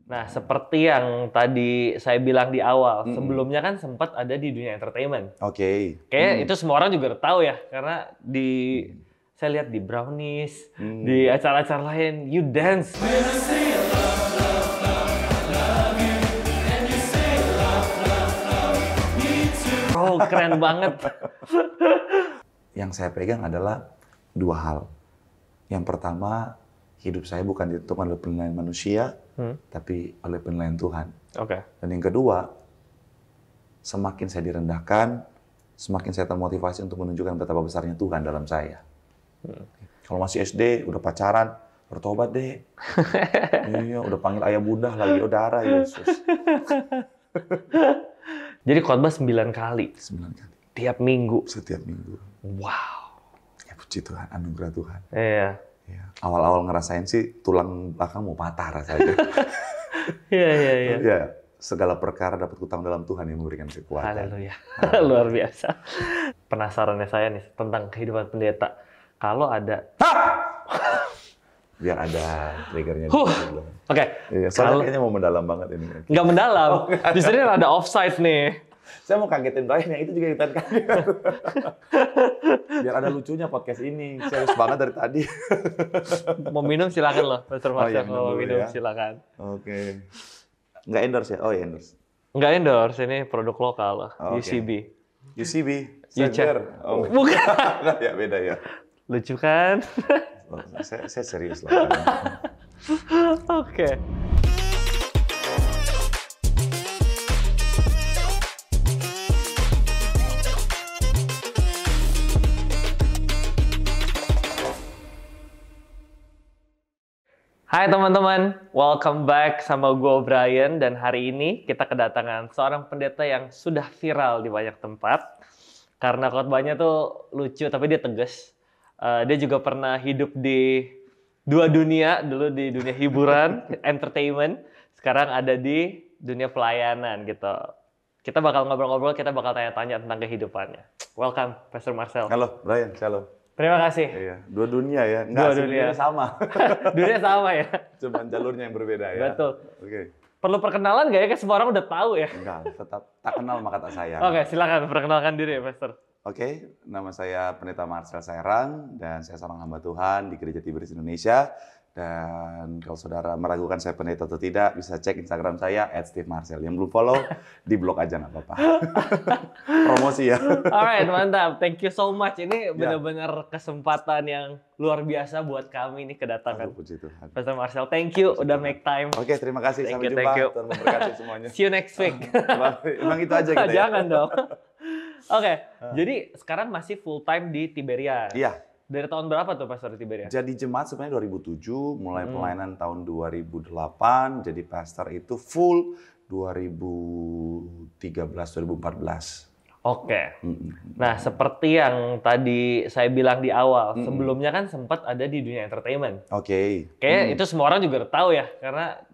Nah, seperti yang tadi saya bilang di awal, sebelumnya kan sempat ada di dunia entertainment. Oke. Kayaknya itu semua orang juga udah tahu ya, karena saya lihat di Brownies, di acara-acara lain, you dance. Oh, keren banget. Yang saya pegang adalah dua hal. Yang pertama, hidup saya bukan ditentukan oleh penilaian manusia, tapi oleh penilaian Tuhan. Oke. Dan yang kedua, semakin saya direndahkan, semakin saya termotivasi untuk menunjukkan betapa besarnya Tuhan dalam saya. Kalau masih SD, udah pacaran, bertobat deh. Iya, udah panggil ayah bunda lagi, udara Yesus. Jadi khotbah 9 kali. 9 kali. Tiap minggu. Setiap minggu. Wow. Ya puji Tuhan, anugerah Tuhan. Iya. Ya. Awal-awal ngerasain sih tulang belakang mau patah rasanya. Iya. Ya, segala perkara dapat kutang dalam Tuhan yang memberikan kekuatan. Haleluya. Luar biasa. Penasarannya saya nih tentang kehidupan pendeta. Kalau ada... Biar ada triggernya. Oke. Iya, soalnya kayaknya mau mendalam banget ini. Nggak mendalam. Justru ada offside nih. Saya mau kagetin Brian, yang itu juga ikutan kaget. Biar ada lucunya podcast ini. Serius banget dari tadi. Mau minum silakan loh, Pastor Marcel. Mau minum ya. silakan. Oke. Nggak endorse ya? Oh ya endorse. Nggak endorse, ini produk lokal loh. UCB. UCB? Ucap. Oh, bukan. Ya beda ya. Lucu kan? Oh, saya serius loh. Oke. Hai teman-teman, welcome back sama gue Brian, dan hari ini kita kedatangan seorang pendeta yang sudah viral di banyak tempat karena khotbahnya tuh lucu tapi dia tegas. Dia juga pernah hidup di dua dunia, dulu di dunia hiburan, entertainment, sekarang ada di dunia pelayanan gitu. Kita bakal ngobrol-ngobrol, kita bakal tanya-tanya tentang kehidupannya. Welcome, Pastor Marcel. Halo, Brian. Shalom. Terima kasih. Iya, dua dunia ya. Enggak, Dua dunia sama. Dunia sama ya? Cuman jalurnya yang berbeda ya. Betul. Oke. Perlu perkenalan nggak ya? Kan semua orang udah tahu ya. Enggak, tetap tak kenal maka tak sayang. Oke, silakan perkenalkan diri ya, Pastor. Oke, nama saya Pendeta Marcel Serang dan saya seorang hamba Tuhan di Gereja Tiberias Indonesia. Dan kalau saudara meragukan saya pendeta atau tidak, bisa cek Instagram saya @stevemarcel. Yang belum follow, di blog aja nggak apa-apa. Promosi ya. Alright, mantap. Thank you so much. Ini benar-benar kesempatan yang luar biasa buat kami nih kedatangan. Puji Tuhan. Pastor Marcel, thank you udah make time. Oke, terima kasih. Sampai jumpa. Tuhan memberkati semuanya. See you next week. Emang itu aja gitu ya? Jangan dong. Oke, jadi sekarang masih full time di Tiberias. Iya. Dari tahun berapa tuh Pastor di Tiberias? Jadi jemaat sebenarnya 2007, mulai pelayanan tahun 2008, jadi pastor itu full 2013-2014. Oke. Nah, seperti yang tadi saya bilang di awal, sebelumnya kan sempat ada di dunia entertainment. Oke. Kayaknya itu semua orang juga udah tahu ya, karena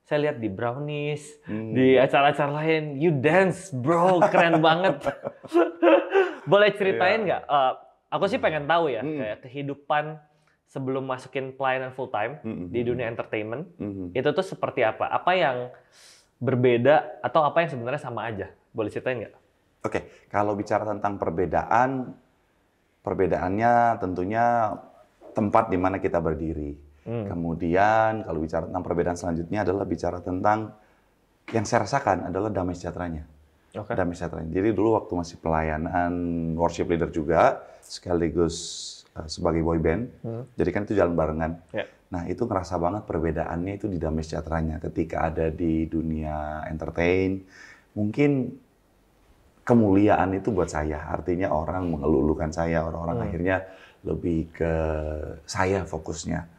saya lihat di Brownies, di acara-acara lain, you dance, bro, keren banget. Boleh ceritain nggak? Aku sih pengen tahu ya, kayak kehidupan sebelum masukin pelayanan full time di dunia entertainment, itu tuh seperti apa? Apa yang berbeda atau apa yang sebenarnya sama aja? Boleh ceritain nggak? Oke, kalau bicara tentang perbedaannya tentunya tempat di mana kita berdiri. Kemudian kalau bicara tentang perbedaan selanjutnya adalah bicara tentang yang saya rasakan adalah damai sejahteranya. Damai sejahtera. Jadi dulu waktu masih pelayanan worship leader juga, sekaligus sebagai boy band, jadi kan itu jalan barengan. Nah itu ngerasa banget perbedaannya itu di damai sejahteranya. Ketika ada di dunia entertain, mungkin kemuliaan itu buat saya, artinya orang mengelulukan saya, orang-orang akhirnya lebih ke saya fokusnya.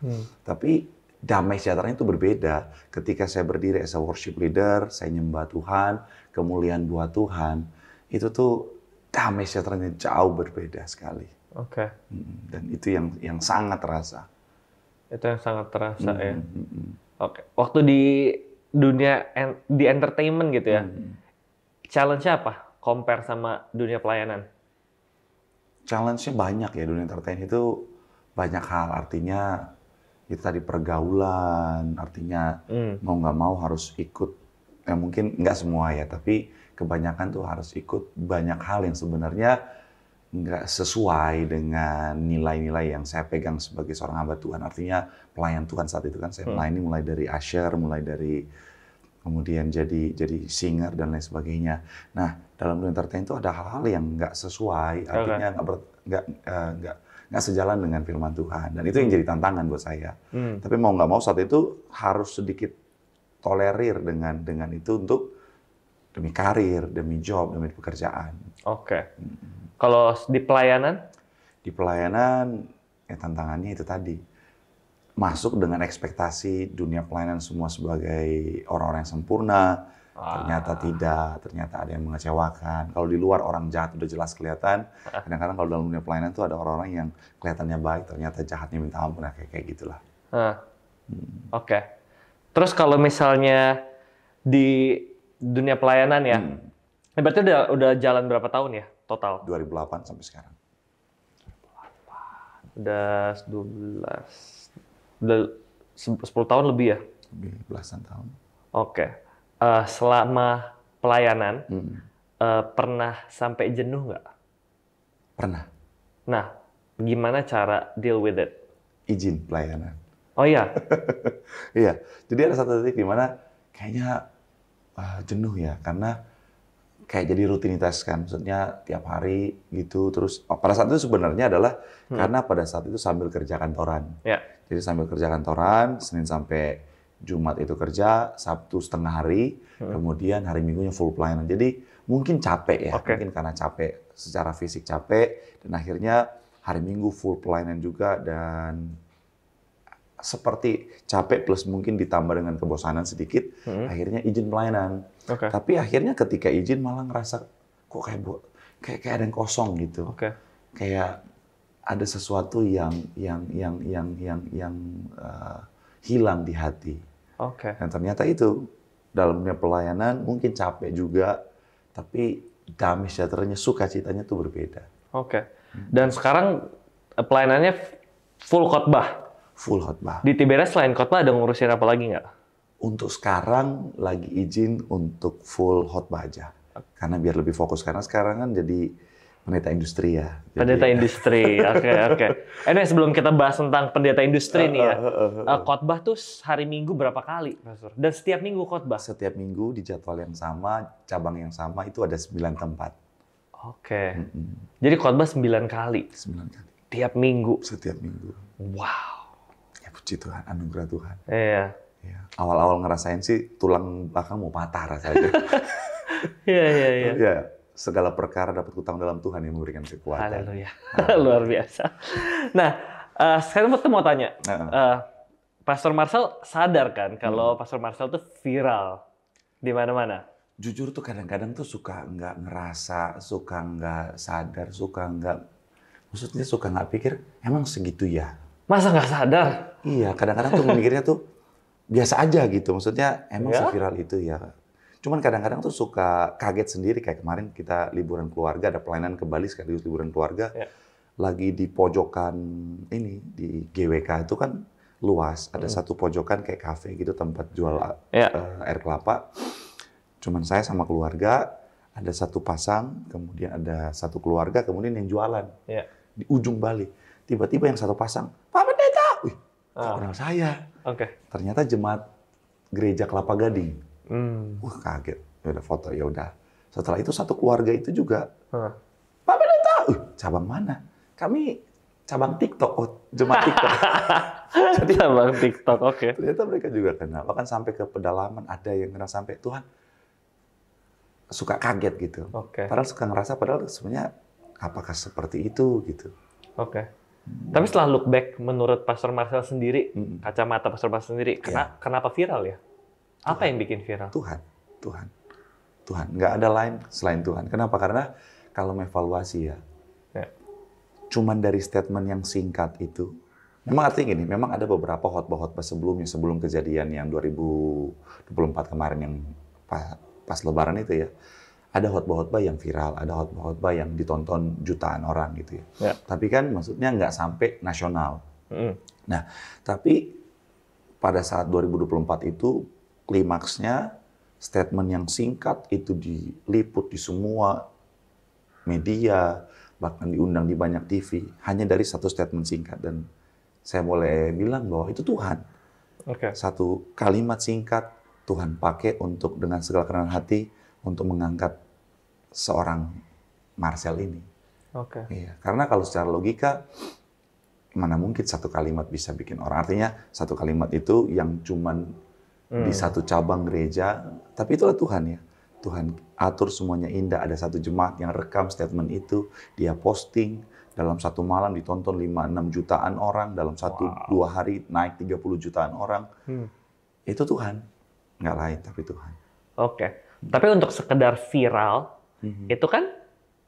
Tapi damai sejahteranya itu berbeda. Ketika saya berdiri as a worship leader, saya nyembah Tuhan, kemuliaan buat Tuhan, itu tuh damai sejahteranya jauh berbeda sekali. Oke. Dan itu yang sangat terasa. Itu yang sangat terasa ya. Oke. Waktu di dunia di entertainment gitu ya, challenge-nya apa? Compare sama dunia pelayanan? Challenge-nya banyak ya, dunia entertain itu banyak hal. Artinya itu tadi pergaulan, artinya mau nggak mau harus ikut, ya mungkin nggak semua ya, tapi kebanyakan tuh harus ikut banyak hal yang sebenarnya nggak sesuai dengan nilai-nilai yang saya pegang sebagai seorang hamba Tuhan. Artinya pelayan Tuhan saat itu kan saya melayani mulai dari usher, mulai dari kemudian jadi singer dan lain sebagainya. Nah, dalam dunia entertain itu ada hal-hal yang nggak sesuai, artinya nggak sejalan dengan firman Tuhan, dan itu yang jadi tantangan buat saya. Tapi mau nggak mau saat itu harus sedikit tolerir dengan itu untuk demi karir, demi job, demi pekerjaan. Oke. Kalau di pelayanan? Di pelayanan, ya tantangannya itu tadi. Masuk dengan ekspektasi dunia pelayanan semua sebagai orang-orang yang sempurna, ternyata tidak, ternyata ada yang mengecewakan. Kalau di luar orang jahat udah jelas kelihatan, kadang-kadang kalau dalam dunia pelayanan tuh ada orang-orang yang kelihatannya baik, ternyata jahatnya minta ampun, kayak gitulah. Oke. Terus kalau misalnya di dunia pelayanan ya, berarti udah jalan berapa tahun ya total? 2008 sampai sekarang. 2008. Udah 10 tahun lebih ya? Lebih belasan tahun. Oke. Selama pelayanan, pernah sampai jenuh nggak? Pernah. Nah, gimana cara deal with it? Izin pelayanan. Oh iya? Iya. Jadi ada satu titik di mana kayaknya jenuh ya, karena kayak jadi rutinitas kan, maksudnya tiap hari gitu. Terus pada saat itu sebenarnya adalah karena pada saat itu sambil kerja kantoran. Ya. Jadi sambil kerja kantoran, Senin sampai Jumat itu kerja, Sabtu setengah hari, kemudian hari Minggunya full pelayanan. Jadi mungkin capek ya, mungkin karena capek, secara fisik capek, dan akhirnya hari Minggu full pelayanan juga, dan seperti capek plus mungkin ditambah dengan kebosanan sedikit, akhirnya izin pelayanan. Tapi akhirnya ketika izin malah ngerasa kok kayak ada yang kosong gitu. Kayak ada sesuatu yang hilang di hati. Dan ternyata itu dalam dunia pelayanan mungkin capek juga, tapi damai sejahteranya, sukacitanya tuh berbeda. Dan sekarang pelayanannya full khotbah. Full khotbah. Di Tiberias selain khotbah ada ngurusin apa lagi nggak? Untuk sekarang lagi izin untuk full khotbah aja. Karena biar lebih fokus. Karena sekarang kan jadi pendeta industri ya. Pendeta industri, oke. Ini sebelum kita bahas tentang pendeta industri nih ya. Khotbah tuh hari Minggu berapa kali, Pastor? Dan setiap minggu khotbah? Setiap minggu di jadwal yang sama, cabang yang sama, itu ada 9 tempat. Jadi khotbah 9 kali? 9 kali. Tiap minggu? Setiap minggu. Wow. Puji Tuhan, anugerah Tuhan. Iya. Awal-awal ngerasain sih tulang belakang mau patah rasanya. Iya. Segala perkara dapat hutang dalam Tuhan yang memberikan kekuatan. Haleluya. Luar biasa. Nah, saya mau tanya. Pastor Marcel sadar kan kalau Pastor Marcel tuh viral di mana-mana? Jujur tuh kadang-kadang tuh suka nggak ngerasa, suka nggak sadar, maksudnya suka nggak pikir, emang segitu ya? Masa nggak sadar? Iya, kadang-kadang tuh mikirnya tuh biasa aja gitu. Maksudnya emang seviral itu ya. Cuman kadang-kadang tuh suka kaget sendiri. Kayak kemarin kita liburan keluarga, ada pelayanan ke Bali sekaligus liburan keluarga. Lagi di pojokan ini, di GWK itu kan luas. Ada satu pojokan kayak kafe gitu, tempat jual air kelapa. Cuman saya sama keluarga, ada satu pasang, kemudian ada satu keluarga, kemudian yang jualan. Di ujung Bali. Tiba-tiba yang satu pasang, Pak Pendeta! Wih, kok kenal saya? Ternyata jemaat gereja Kelapa Gading. Wah, kaget. Ya udah foto, ya udah. Setelah itu satu keluarga itu juga, Pak Pendeta! Cabang mana? Kami cabang TikTok, jemaat TikTok. Jadi cabang TikTok, Ternyata mereka juga kenal. Bahkan sampai ke pedalaman, ada yang kenal sampai Tuhan. Suka kaget gitu. Padahal suka ngerasa, padahal sebenarnya apakah seperti itu gitu. Tapi setelah look back, menurut Pastor Marcel sendiri, kacamata Pastor Marcel sendiri, kenapa viral ya? Apa yang bikin viral? Tuhan. Nggak ada lain selain Tuhan. Kenapa? Karena kalau mengevaluasi cuman dari statement yang singkat itu, memang artinya gini, memang ada beberapa khotbah-khotbah sebelumnya, sebelum kejadian yang 2024 kemarin yang pas Lebaran itu ya, ada khotbah-khotbah yang viral, ada khotbah-khotbah yang ditonton jutaan orang gitu ya. Tapi kan maksudnya nggak sampai nasional. Nah, tapi pada saat 2024 itu klimaksnya statement yang singkat itu diliput di semua media, bahkan diundang di banyak TV, hanya dari satu statement singkat. Dan saya boleh bilang bahwa itu Tuhan. Satu kalimat singkat Tuhan pakai untuk dengan segala kerendahan hati untuk mengangkat seorang Marcel ini. Iya, karena kalau secara logika mana mungkin satu kalimat bisa bikin orang. Artinya satu kalimat itu yang cuman di satu cabang gereja, tapi itulah Tuhan ya. Tuhan atur semuanya indah. Ada satu jemaat yang rekam statement itu, dia posting, dalam satu malam ditonton 5-6 jutaan orang, dalam 1-2 hari naik 30 jutaan orang. Itu Tuhan, nggak lain tapi Tuhan. Tapi untuk sekedar viral, itu kan,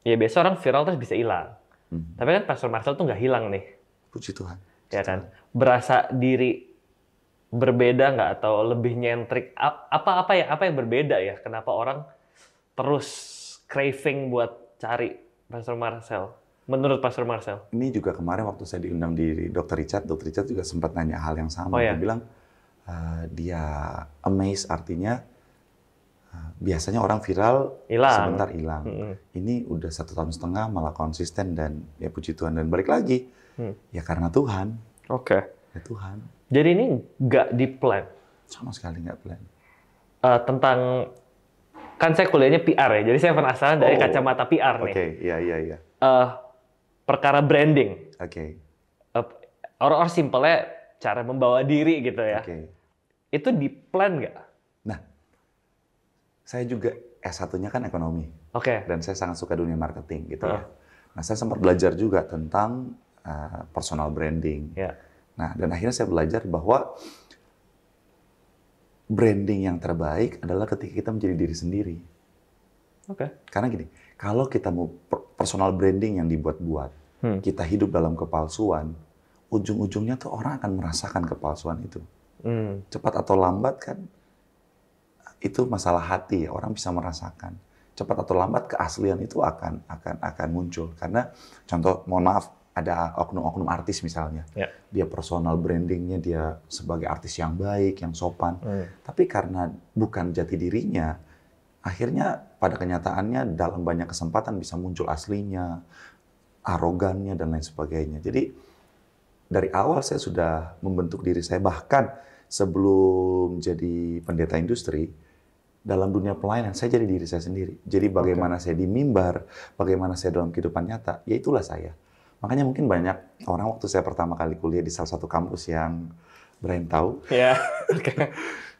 ya biasa orang viral terus bisa hilang. Tapi kan Pastor Marcel tuh nggak hilang nih. Puji Tuhan. Ya kan? Berasa diri berbeda nggak atau lebih nyentrik? Apa yang berbeda ya? Kenapa orang terus craving buat cari Pastor Marcel? Menurut Pastor Marcel? Ini juga kemarin waktu saya diundang di Dr. Richard juga sempat nanya hal yang sama. Dia bilang dia amazed, artinya biasanya orang viral sebentar hilang. Ini udah 1,5 tahun malah konsisten dan ya puji Tuhan. Dan balik lagi, ya karena Tuhan. Ya Tuhan. Jadi ini nggak di-plan? Sama sekali nggak plan. Tentang, kan saya kuliahnya PR ya, jadi saya penasaran dari kacamata PR nih. Iya. Perkara branding. Orang-orang simpelnya cara membawa diri gitu ya. Itu di-plan nggak? Nah, saya juga S1-nya kan ekonomi. Dan saya sangat suka dunia marketing gitu ya. Nah, saya sempat belajar juga tentang personal branding. Nah, dan akhirnya saya belajar bahwa branding yang terbaik adalah ketika kita menjadi diri sendiri. Karena gini, kalau kita mau personal branding yang dibuat-buat, kita hidup dalam kepalsuan, ujung-ujungnya tuh orang akan merasakan kepalsuan itu. Cepat atau lambat kan, itu masalah hati, orang bisa merasakan. Cepat atau lambat keaslian itu akan muncul. Karena contoh, mohon maaf, ada oknum-oknum artis misalnya, dia personal brandingnya dia sebagai artis yang baik, yang sopan, tapi karena bukan jati dirinya, akhirnya pada kenyataannya dalam banyak kesempatan bisa muncul aslinya, arogannya dan lain sebagainya. Jadi dari awal saya sudah membentuk diri saya, bahkan sebelum jadi pendeta industri, dalam dunia pelayanan saya jadi diri saya sendiri. Jadi bagaimana saya di mimbar, bagaimana saya dalam kehidupan nyata, ya itulah saya. Makanya mungkin banyak orang waktu saya pertama kali kuliah di salah satu kampus yang Brian tahu,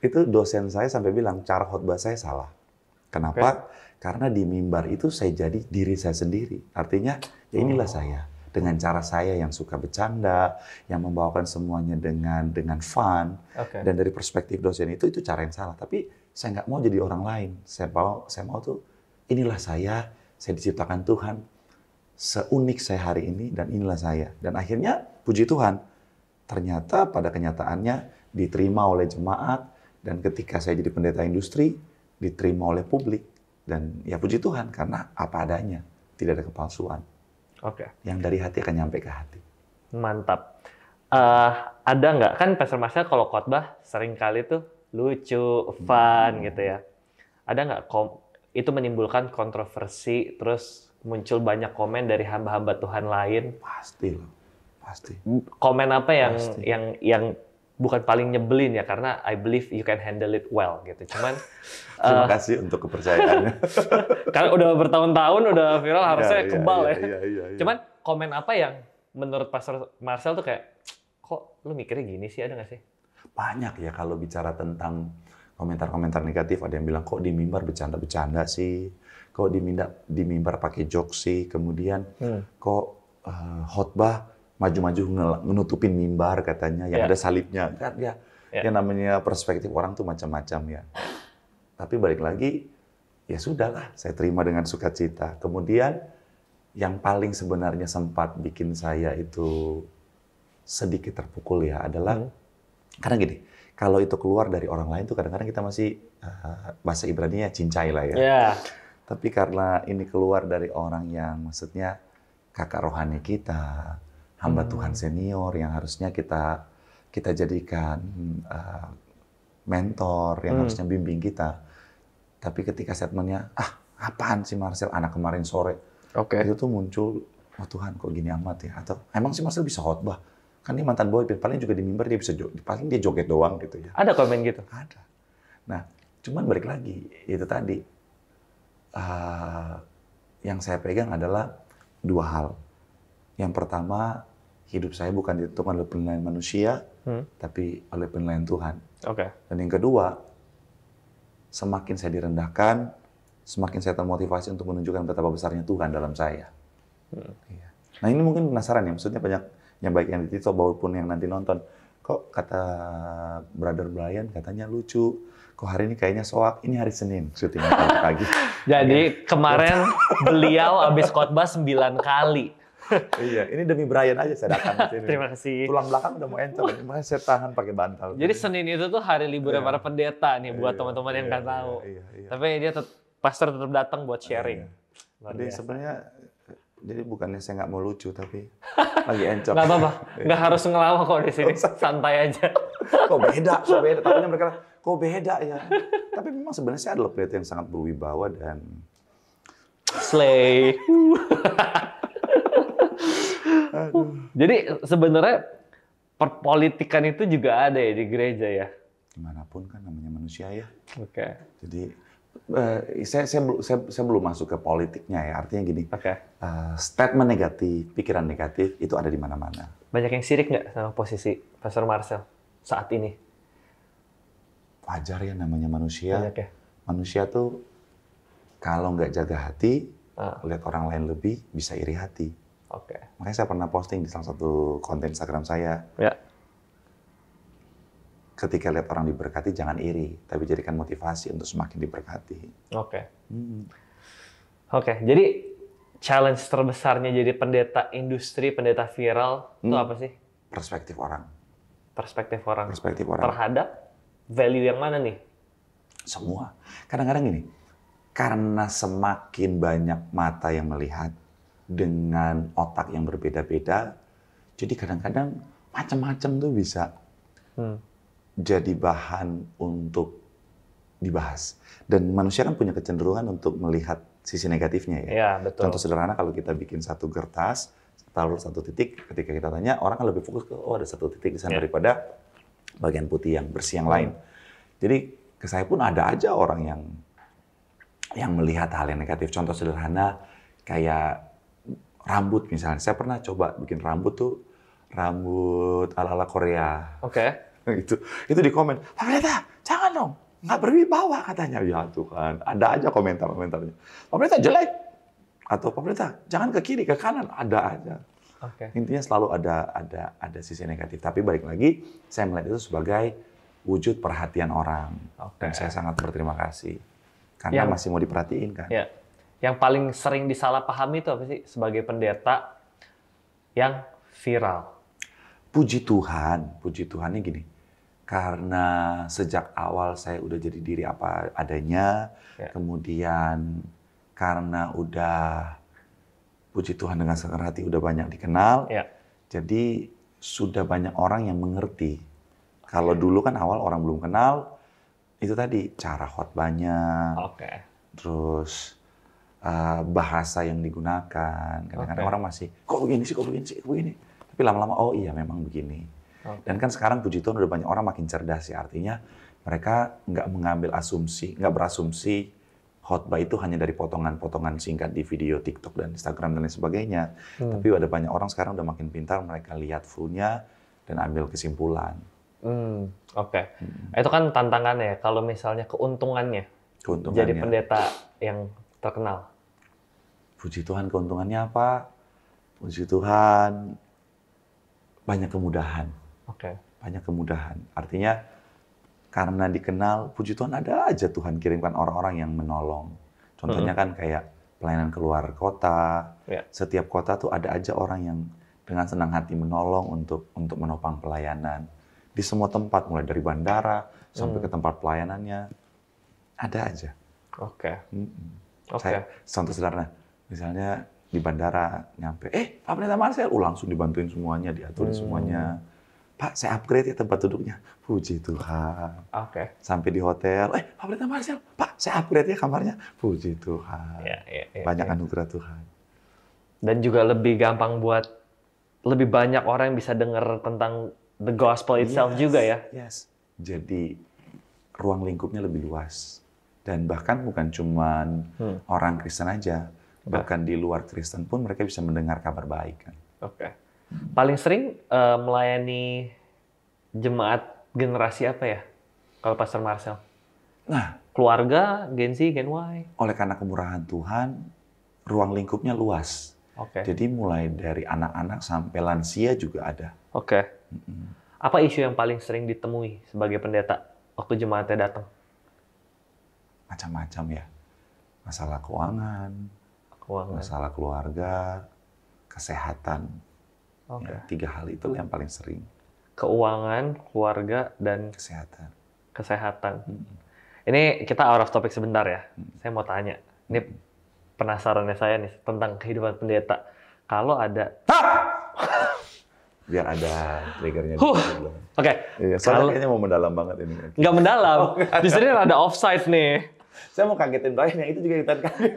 itu dosen saya sampai bilang cara khotbah saya salah. Kenapa? Karena di mimbar itu saya jadi diri saya sendiri. Artinya ya inilah saya dengan cara saya yang suka bercanda, yang membawakan semuanya dengan fun. Dan dari perspektif dosen itu cara yang salah. Tapi saya nggak mau jadi orang lain. Saya mau tuh inilah saya diciptakan Tuhan. Seunik saya hari ini, dan inilah saya. Dan akhirnya, puji Tuhan, ternyata pada kenyataannya diterima oleh jemaat, dan ketika saya jadi pendeta industri, diterima oleh publik. Dan ya puji Tuhan, karena apa adanya, tidak ada kepalsuan. Yang dari hati akan nyampe ke hati. Mantap. Ada nggak, kan Pastor Marcel kalau khotbah sering kali tuh lucu, fun gitu ya. Ada nggak itu menimbulkan kontroversi, terus muncul banyak komen dari hamba-hamba Tuhan lain? Pasti. Komen apa yang bukan paling nyebelin ya, karena I believe you can handle it well gitu. Cuman terima kasih untuk kepercayaannya. Karena udah bertahun-tahun udah viral, harusnya kebal ya. Cuman komen apa yang menurut Pastor Marcel tuh kayak, kok lu mikirnya gini sih, ada nggak sih? Banyak ya kalau bicara tentang komentar-komentar negatif. Ada yang bilang kok di mimbar bercanda-bercanda sih, kok di mimbar pakai jokes sih, kemudian kok khotbah maju-maju nutupin mimbar katanya, yang ada salibnya kan ya. Yang namanya perspektif orang tuh macam-macam ya. Tapi balik lagi, ya sudahlah, saya terima dengan sukacita. Kemudian yang paling sebenarnya sempat bikin saya itu sedikit terpukul ya adalah karena gini, kalau itu keluar dari orang lain tuh kadang-kadang kita masih bahasa Ibrani-nya cincai lah ya. Tapi karena ini keluar dari orang yang maksudnya kakak rohani kita, hamba Tuhan senior yang harusnya kita kita jadikan mentor yang harusnya bimbing kita. Tapi ketika statementnya, apaan sih Marcel, anak kemarin sore. Itu tuh muncul, oh Tuhan kok gini amat ya. Atau emang sih Marcel bisa khotbah? Kan dia mantan boyband, paling juga di mimbar dia bisa paling dia joget doang gitu ya. Ada komen gitu? Ada. Nah, cuman balik lagi, itu tadi. Yang saya pegang adalah dua hal. Yang pertama, hidup saya bukan ditentukan oleh penilaian manusia, tapi oleh penilaian Tuhan. Dan yang kedua, semakin saya direndahkan, semakin saya termotivasi untuk menunjukkan betapa besarnya Tuhan dalam saya. Nah ini mungkin penasaran ya, maksudnya banyak yang baik yang di TikTok maupun yang nanti nonton. Kok kata Brother Brian katanya lucu, kok hari ini kayaknya soak, ini hari Senin, syuting pagi. Jadi kemarin beliau habis khotbah 9 kali. Iya, ini demi Brian aja saya datang ke sini. Terima kasih. Tulang belakang udah mau encok, makanya saya tahan pakai bantal. Jadi Senin itu tuh hari liburnya para pendeta nih, buat teman-teman yang nggak tahu. Tapi dia pastor tetap datang buat sharing. Jadi sebenarnya, jadi bukannya saya nggak mau lucu, tapi lagi encok. Nggak apa-apa, nggak harus ngelawak kok di sini, santai aja. Kok beda, takutnya mereka, kok beda ya. Tapi memang sebenarnya saya adalah pendeta yang sangat berwibawa dan slay. Jadi sebenarnya perpolitikan itu juga ada ya di gereja ya? Dimanapun kan namanya manusia ya. Jadi saya belum masuk ke politiknya ya. Artinya gini, statement negatif, pikiran negatif itu ada di mana-mana. Banyak yang sirik nggak sama posisi Pastor Marcel saat ini? Wajar ya namanya manusia. Banyak ya? Manusia tuh kalau nggak jaga hati, lihat orang lain lebih, bisa iri hati. Makanya saya pernah posting di salah satu konten Instagram saya. Ketika lihat orang diberkati, jangan iri, tapi jadikan motivasi untuk semakin diberkati. Jadi challenge terbesarnya jadi pendeta industri, pendeta viral, itu apa sih? Perspektif orang. Perspektif orang. Terhadap value yang mana nih? Semua. Kadang-kadang gini, karena semakin banyak mata yang melihat, dengan otak yang berbeda-beda, jadi kadang-kadang macam-macam tuh bisa jadi bahan untuk dibahas. Dan manusia kan punya kecenderungan untuk melihat sisi negatifnya ya. Iya, betul. Contoh sederhana kalau kita bikin satu kertas, taruh satu titik, ketika kita tanya, orang kan lebih fokus ke, oh ada satu titik di sana daripada bagian putih yang bersih yang lain. Jadi ke saya pun ada aja orang yang melihat hal yang negatif. Contoh sederhana kayak rambut misalnya. Saya pernah coba bikin rambut tuh, rambut ala-ala Korea. Itu di komen, Pak Pendeta, jangan dong, nggak berwibawa katanya. Ya Tuhan, ada aja komentar-komentarnya. Pak Pendeta jelek. Atau Pak Pendeta, jangan ke kiri, ke kanan. Ada aja. Intinya selalu ada sisi negatif. Tapi balik lagi, saya melihat itu sebagai wujud perhatian orang. Dan saya sangat berterima kasih. Karena masih mau diperhatiin kan. Yang paling sering disalahpahami itu apa sih sebagai pendeta yang viral? Puji Tuhannya gini. Karena sejak awal saya udah jadi diri apa adanya, kemudian karena udah puji Tuhan dengan senang hati udah banyak dikenal, jadi sudah banyak orang yang mengerti. Kalau dulu kan awal orang belum kenal, itu tadi cara khotbahnya, terus bahasa yang digunakan. Kadang-kadang orang masih, kok begini sih. Tapi lama-lama, oh iya memang begini. Dan kan sekarang puji Tuhan udah banyak orang makin cerdas ya. Artinya mereka nggak berasumsi khotbah itu hanya dari potongan-potongan singkat di video TikTok dan Instagram dan lain sebagainya. Tapi ada banyak orang sekarang udah makin pintar, mereka lihat full-nya dan ambil kesimpulan. Itu kan tantangannya ya, kalau misalnya keuntungannya. Jadi pendeta yang terkenal. Puji Tuhan, keuntungannya apa? Puji Tuhan, banyak kemudahan. Banyak kemudahan. Artinya, karena dikenal, puji Tuhan ada aja Tuhan kirimkan orang-orang yang menolong. Contohnya kan kayak pelayanan keluar kota. Setiap kota tuh ada aja orang yang dengan senang hati menolong untuk menopang pelayanan. Di semua tempat, mulai dari bandara sampai ke tempat pelayanannya, ada aja. Saya contoh sederhana, misalnya di bandara nyampe, Pak Pendeta Marcel, langsung dibantuin semuanya, diaturin semuanya. Pak, saya upgrade ya tempat duduknya. Puji Tuhan. Oke. Sampai di hotel, Pak Pendeta Marcel, Pak, saya upgrade ya kamarnya. Puji Tuhan. Ya, banyak anugerah Tuhan. Dan juga lebih gampang buat lebih banyak orang yang bisa dengar tentang the gospel itself juga ya. Yes. Jadi ruang lingkupnya lebih luas. Dan bahkan bukan cuma orang Kristen aja, bahkan di luar Kristen pun mereka bisa mendengar kabar baik kan. Oke. Paling sering melayani jemaat generasi apa ya? Kalau Pastor Marcel? Nah, keluarga, Gen Z, Gen Y. Oleh karena kemurahan Tuhan, ruang lingkupnya luas. Oke. Jadi mulai dari anak-anak sampai lansia juga ada. Oke. Apa isu yang paling sering ditemui sebagai pendeta waktu jemaatnya datang? Macam-macam ya. Masalah keuangan, masalah keluarga, kesehatan. Oke. Ya, 3 hal itu yang paling sering. Keuangan, keluarga, dan kesehatan. Ini kita out of topic sebentar ya. Saya mau tanya. Ini penasarannya saya nih tentang kehidupan pendeta. Kalau ada... Biar ada triggernya. Oke. Iya, soalnya kayaknya mau mendalam banget ini. Nggak mendalam. Justru ini ada offside nih. Saya mau kagetin Brian, yang itu juga ikutan kaget.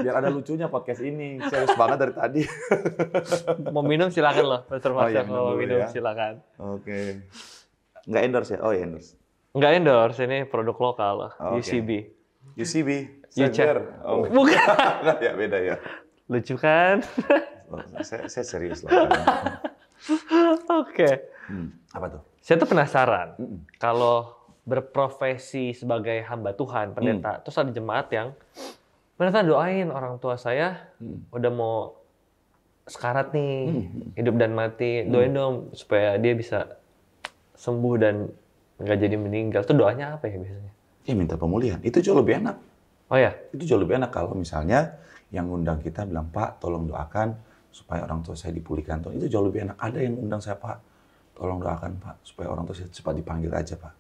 Biar ada lucunya podcast ini. Serius banget dari tadi. Mau minum silakan loh, Pastor Marcel. Mau minum ya. silakan. Oke. Nggak endorse ya? Oh, endorse. Nggak endorse, ini produk lokal loh. UCB. UCB? Seger. Oh. Bukan. Ya, beda ya. Lucu kan? Saya serius lah. Oke. Apa tuh? Saya tuh penasaran. Kalau berprofesi sebagai hamba Tuhan, pendeta, terus ada jemaat yang pendeta doain orang tua saya udah mau sekarat nih, hidup dan mati, doain dong supaya dia bisa sembuh dan nggak jadi meninggal. Itu doanya apa ya biasanya? Ya minta pemulihan. Itu jauh lebih enak. Oh ya? Itu jauh lebih enak kalau misalnya yang undang kita bilang, Pak, tolong doakan supaya orang tua saya dipulihkan. Itu jauh lebih enak. Ada yang undang saya, Pak, tolong doakan, Pak, supaya orang tua saya cepat dipanggil aja, Pak.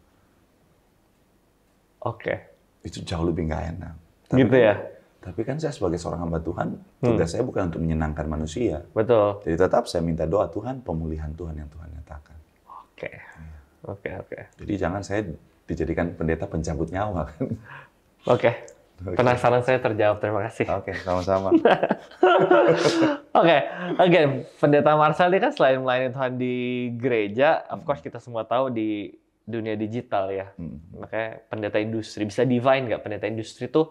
Oke. Itu jauh lebih nggak enak. Gitu ya? Tapi kan saya sebagai seorang hamba Tuhan, tugas saya bukan untuk menyenangkan manusia. Betul. Jadi tetap saya minta doa Tuhan, pemulihan Tuhan yang Tuhan nyatakan. Oke. Oke. Jadi jangan saya dijadikan pendeta pencabut nyawa kan. Oke. Penasaran saya terjawab. Terima kasih. Oke, sama-sama. Oke. Pendeta Marcel ini kan selain melayani Tuhan di gereja, of course kita semua tahu di dunia digital ya. Makanya pendeta industri. Bisa divine nggak pendeta industri itu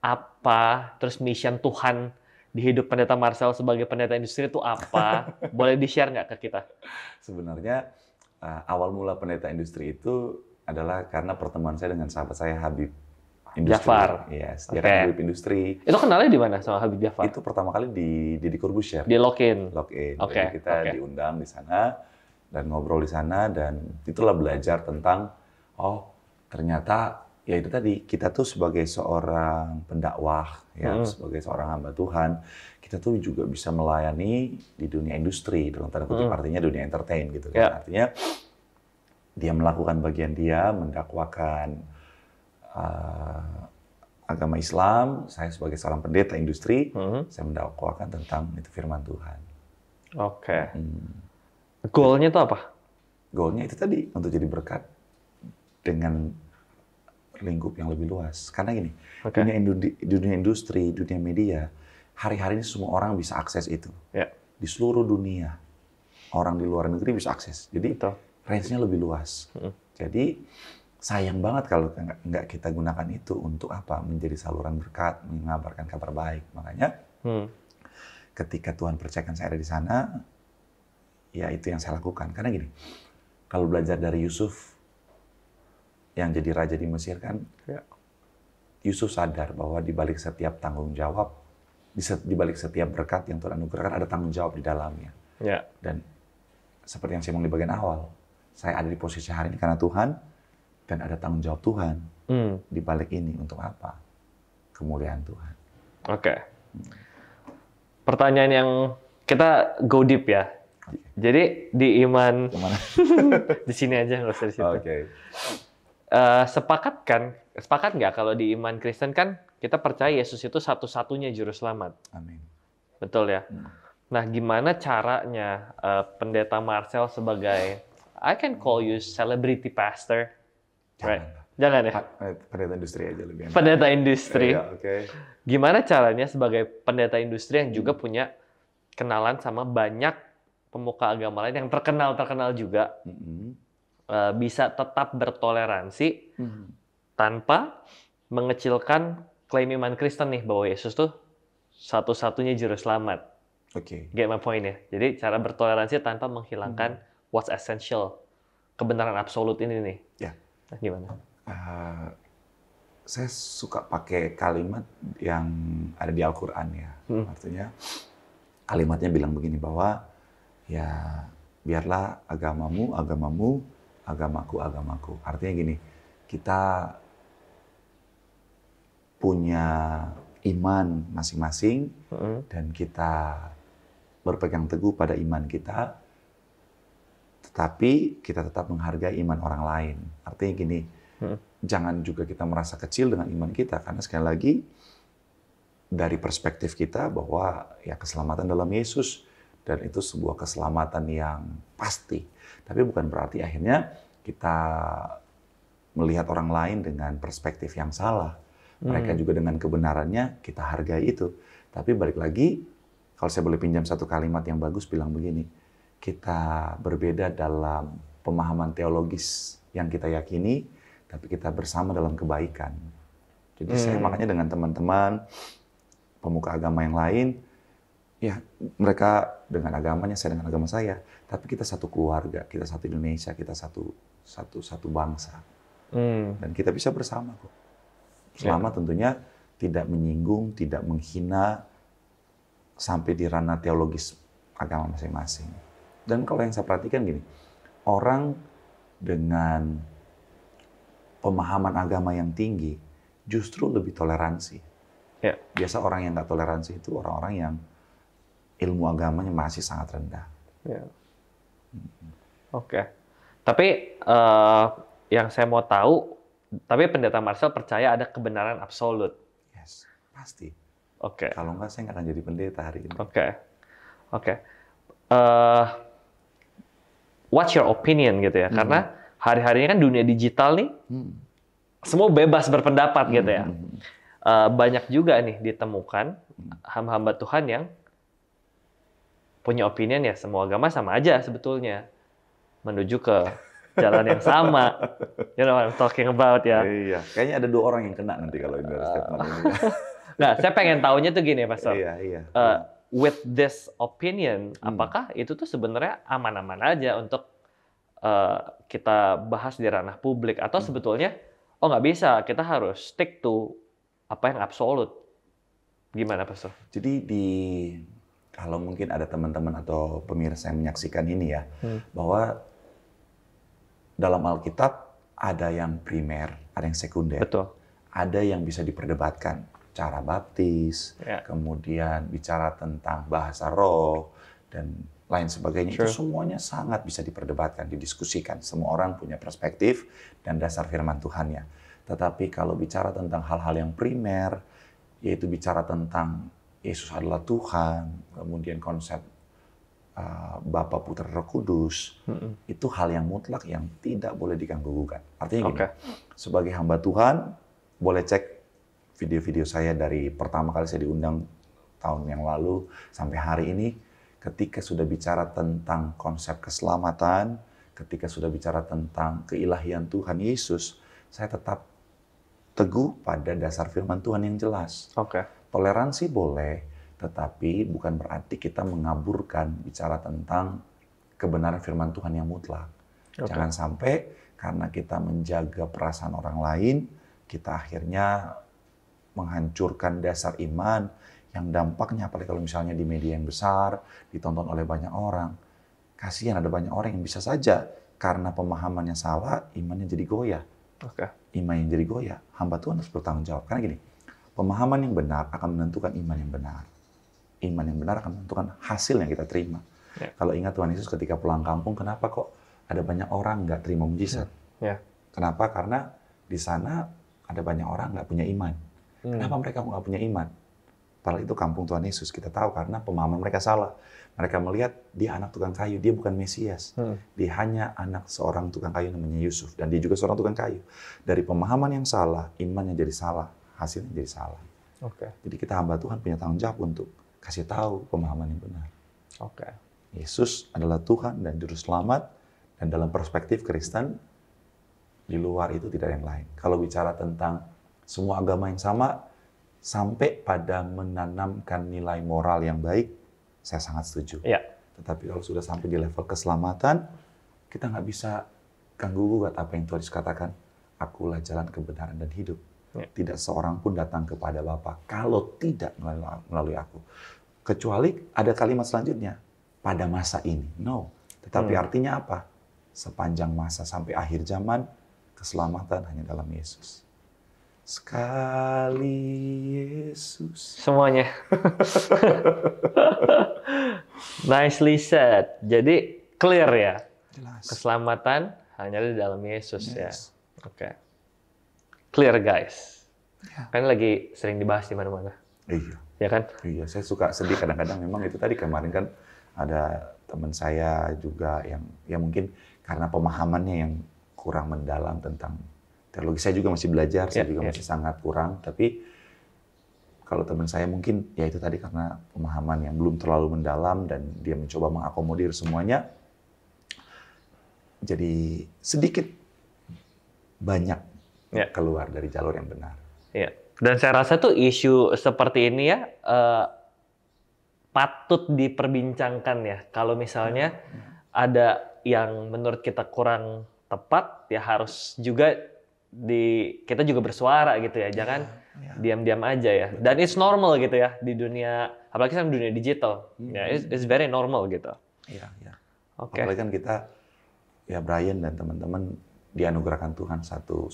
apa? Terus mission Tuhan di hidup pendeta Marcel sebagai pendeta industri itu apa? Boleh di-share nggak ke kita? Sebenarnya awal mula pendeta industri itu adalah karena pertemuan saya dengan sahabat saya Habib Industri. Jafar. Yes, dia kan Habib Industri. Itu kenalnya di mana sama Habib Jafar? Itu pertama kali di Deddy Corbuzier. Di Lock-in. Jadi kita diundang di sana dan ngobrol di sana, dan itulah belajar tentang ternyata ya itu tadi, kita tuh sebagai seorang pendakwah ya, sebagai seorang hamba Tuhan, kita tuh juga bisa melayani di dunia industri dalam tanda kutip, artinya dunia entertain gitu kan. Artinya dia melakukan bagian dia mendakwakan agama Islam, saya sebagai seorang pendeta industri, saya mendakwakan tentang itu firman Tuhan. Oke. Goalnya itu apa? Goalnya itu tadi, untuk jadi berkat dengan lingkup yang lebih luas. Karena gini, dunia industri, dunia media, hari-hari ini semua orang bisa akses itu. Di seluruh dunia, orang di luar negeri bisa akses. Jadi range-nya lebih luas. Jadi sayang banget kalau nggak kita gunakan itu untuk apa? Menjadi saluran berkat, mengabarkan kabar baik. Makanya ketika Tuhan percayakan saya ada di sana, ya itu yang saya lakukan. Karena gini, kalau belajar dari Yusuf yang jadi raja di Mesir kan, Yusuf sadar bahwa di balik setiap tanggung jawab, di balik setiap berkat yang Tuhan anugerahkan ada tanggung jawab di dalamnya. Dan seperti yang saya ngomong di bagian awal, saya ada di posisi hari ini karena Tuhan, dan ada tanggung jawab Tuhan di balik ini untuk apa? Kemuliaan Tuhan. Oke. Pertanyaan yang kita go deep ya. Jadi di iman di sini aja, nggak usah di situ. Sepakat nggak kalau di iman Kristen kan kita percaya Yesus itu satu-satunya juru selamat. Amin. Betul ya. Nah, gimana caranya Pendeta Marcel sebagai, I can call you celebrity pastor, right? Jangan ya? Pendeta industri aja lebih enak. Pendeta industri. Iya, oke. Gimana caranya sebagai pendeta industri yang juga punya kenalan sama banyak pemuka agama lain yang terkenal juga, bisa tetap bertoleransi tanpa mengecilkan klaim iman Kristen nih bahwa Yesus tuh satu-satunya juru selamat. Oke. Get my point ya. Jadi cara bertoleransi tanpa menghilangkan what's essential, kebenaran absolut ini nih. Ya. Nah, gimana? Saya suka pakai kalimat yang ada di Al-Quran ya. Artinya kalimatnya bilang begini bahwa ya biarlah agamamu, agamaku. Artinya gini, kita punya iman masing-masing dan kita berpegang teguh pada iman kita, tetapi kita tetap menghargai iman orang lain. Artinya gini, jangan juga kita merasa kecil dengan iman kita, karena sekali lagi dari perspektif kita bahwa ya keselamatan dalam Yesus, dan itu sebuah keselamatan yang pasti. Tapi bukan berarti akhirnya kita melihat orang lain dengan perspektif yang salah. Mereka juga dengan kebenarannya kita hargai itu. Tapi balik lagi, kalau saya boleh pinjam satu kalimat yang bagus bilang begini, kita berbeda dalam pemahaman teologis yang kita yakini, tapi kita bersama dalam kebaikan. Jadi saya makanya dengan teman-teman pemuka agama yang lain, ya mereka dengan agamanya, saya dengan agama saya, tapi kita satu keluarga, kita satu Indonesia, kita satu bangsa, dan kita bisa bersama kok. Selama tentunya tidak menyinggung, tidak menghina sampai di ranah teologis agama masing-masing. Dan kalau yang saya perhatikan gini, orang dengan pemahaman agama yang tinggi justru lebih toleransi. Ya. Biasa orang yang nggak toleransi itu orang-orang yang ilmu agamanya masih sangat rendah. Ya. Oke. Tapi yang saya mau tahu, tapi Pendeta Marcel percaya ada kebenaran absolut. Yes, pasti. Oke. Kalau nggak, saya nggak akan jadi pendeta hari ini. Oke. What's your opinion gitu ya? Karena hari-harinya kan dunia digital nih, semua bebas berpendapat gitu ya. Banyak juga nih ditemukan hamba-hamba Tuhan yang punya opinion ya semua agama sama aja sebetulnya, menuju ke jalan yang sama. You know what I'm talking about ya. Iya, kayaknya ada 2 orang yang kena nanti kalau ini statement ini. Nah, saya pengen tahunya tuh gini, Pastor. Iya. With this opinion, apakah itu tuh sebenarnya aman-aman aja untuk kita bahas di ranah publik, atau sebetulnya nggak bisa, kita harus stick to apa yang absolut? Gimana, Pastor? Jadi kalau mungkin ada teman-teman atau pemirsa yang menyaksikan ini ya, bahwa dalam Alkitab ada yang primer, ada yang sekunder. Betul. Ada yang bisa diperdebatkan, cara baptis, kemudian bicara tentang bahasa roh, dan lain sebagainya. Itu semuanya sangat bisa diperdebatkan, didiskusikan. Semua orang punya perspektif dan dasar firman Tuhannya. Tetapi kalau bicara tentang hal-hal yang primer, yaitu bicara tentang Yesus adalah Tuhan, kemudian konsep Bapa, Putra, Roh Kudus, itu hal yang mutlak yang tidak boleh diganggu-gugat. Artinya gini, sebagai hamba Tuhan, boleh cek video-video saya dari pertama kali saya diundang tahun yang lalu sampai hari ini, ketika sudah bicara tentang konsep keselamatan, ketika sudah bicara tentang keilahian Tuhan Yesus, saya tetap teguh pada dasar firman Tuhan yang jelas. Toleransi boleh, tetapi bukan berarti kita mengaburkan bicara tentang kebenaran firman Tuhan yang mutlak. Jangan sampai karena kita menjaga perasaan orang lain, kita akhirnya menghancurkan dasar iman yang dampaknya, apalagi kalau misalnya di media yang besar, ditonton oleh banyak orang. Kasihan ada banyak orang yang bisa saja karena pemahamannya salah, imannya jadi goyah. Iman yang jadi goyah, hamba Tuhan harus bertanggung jawab. Karena gini, pemahaman yang benar akan menentukan iman yang benar. Iman yang benar akan menentukan hasil yang kita terima. Kalau ingat Tuhan Yesus ketika pulang kampung, kenapa kok ada banyak orang nggak terima mujizat? Kenapa? Karena di sana ada banyak orang nggak punya iman. Kenapa mereka nggak punya iman? Padahal itu kampung Tuhan Yesus. Kita tahu karena pemahaman mereka salah. Mereka melihat dia anak tukang kayu, dia bukan Mesias. Dia hanya anak seorang tukang kayu namanya Yusuf. Dan dia juga seorang tukang kayu. Dari pemahaman yang salah, imannya jadi salah. Hasilnya jadi salah. Jadi kita hamba Tuhan punya tanggung jawab untuk kasih tahu pemahaman yang benar. Yesus adalah Tuhan dan Juru Selamat. Dan dalam perspektif Kristen, di luar itu tidak ada yang lain. Kalau bicara tentang semua agama yang sama, sampai pada menanamkan nilai moral yang baik, saya sangat setuju. Tetapi kalau sudah sampai di level keselamatan, kita nggak bisa ganggu-gugat apa yang Tuhan Yesus katakan. Akulah jalan kebenaran dan hidup. Tidak seorang pun datang kepada Bapa kalau tidak melalui aku. Kecuali ada kalimat selanjutnya, pada masa ini. No. Tetapi artinya apa? Sepanjang masa sampai akhir zaman, keselamatan hanya dalam Yesus. Sekali Yesus. Semuanya. Nicely said. Jadi clear ya. Jelas. Keselamatan hanya di dalam Yesus ya. Clear guys. Kan lagi sering dibahas di mana-mana. Iya. Ya kan? Iya, saya suka sedih kadang-kadang. Memang itu tadi kemarin kan ada teman saya juga yang ya mungkin karena pemahamannya yang kurang mendalam tentang teologi. Saya juga masih belajar, saya juga masih sangat kurang. Tapi kalau teman saya mungkin ya itu tadi karena pemahaman yang belum terlalu mendalam dan dia mencoba mengakomodir semuanya. Jadi sedikit banyak keluar dari jalur yang benar. Dan saya rasa tuh isu seperti ini ya patut diperbincangkan ya. Kalau misalnya ada yang menurut kita kurang tepat, ya harus juga kita juga bersuara gitu ya. Jangan diam-diam aja ya. Dan it's normal gitu ya di dunia, apalagi kan dunia digital. Ya, it's very normal gitu. Iya. Apalagi kan kita, ya Brian dan teman-teman dianugerahkan Tuhan satu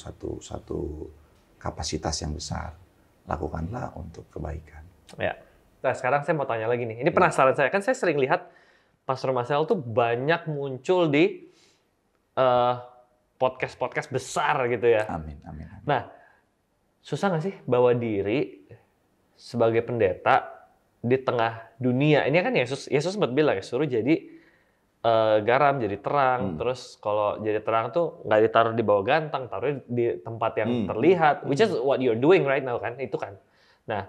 kapasitas yang besar. Lakukanlah untuk kebaikan. Ya. Nah sekarang saya mau tanya lagi nih. Ini penasaran saya. Kan saya sering lihat Pastor Marcel tuh banyak muncul di podcast-podcast besar gitu ya. Amin. Nah, susah nggak sih bawa diri sebagai pendeta di tengah dunia? Ini kan Yesus sempat bilang ya, suruh jadi garam, jadi terang. Terus kalau jadi terang tuh nggak ditaruh di bawah gantang, taruh di tempat yang terlihat. Which is what you're doing right now kan, itu kan. Nah,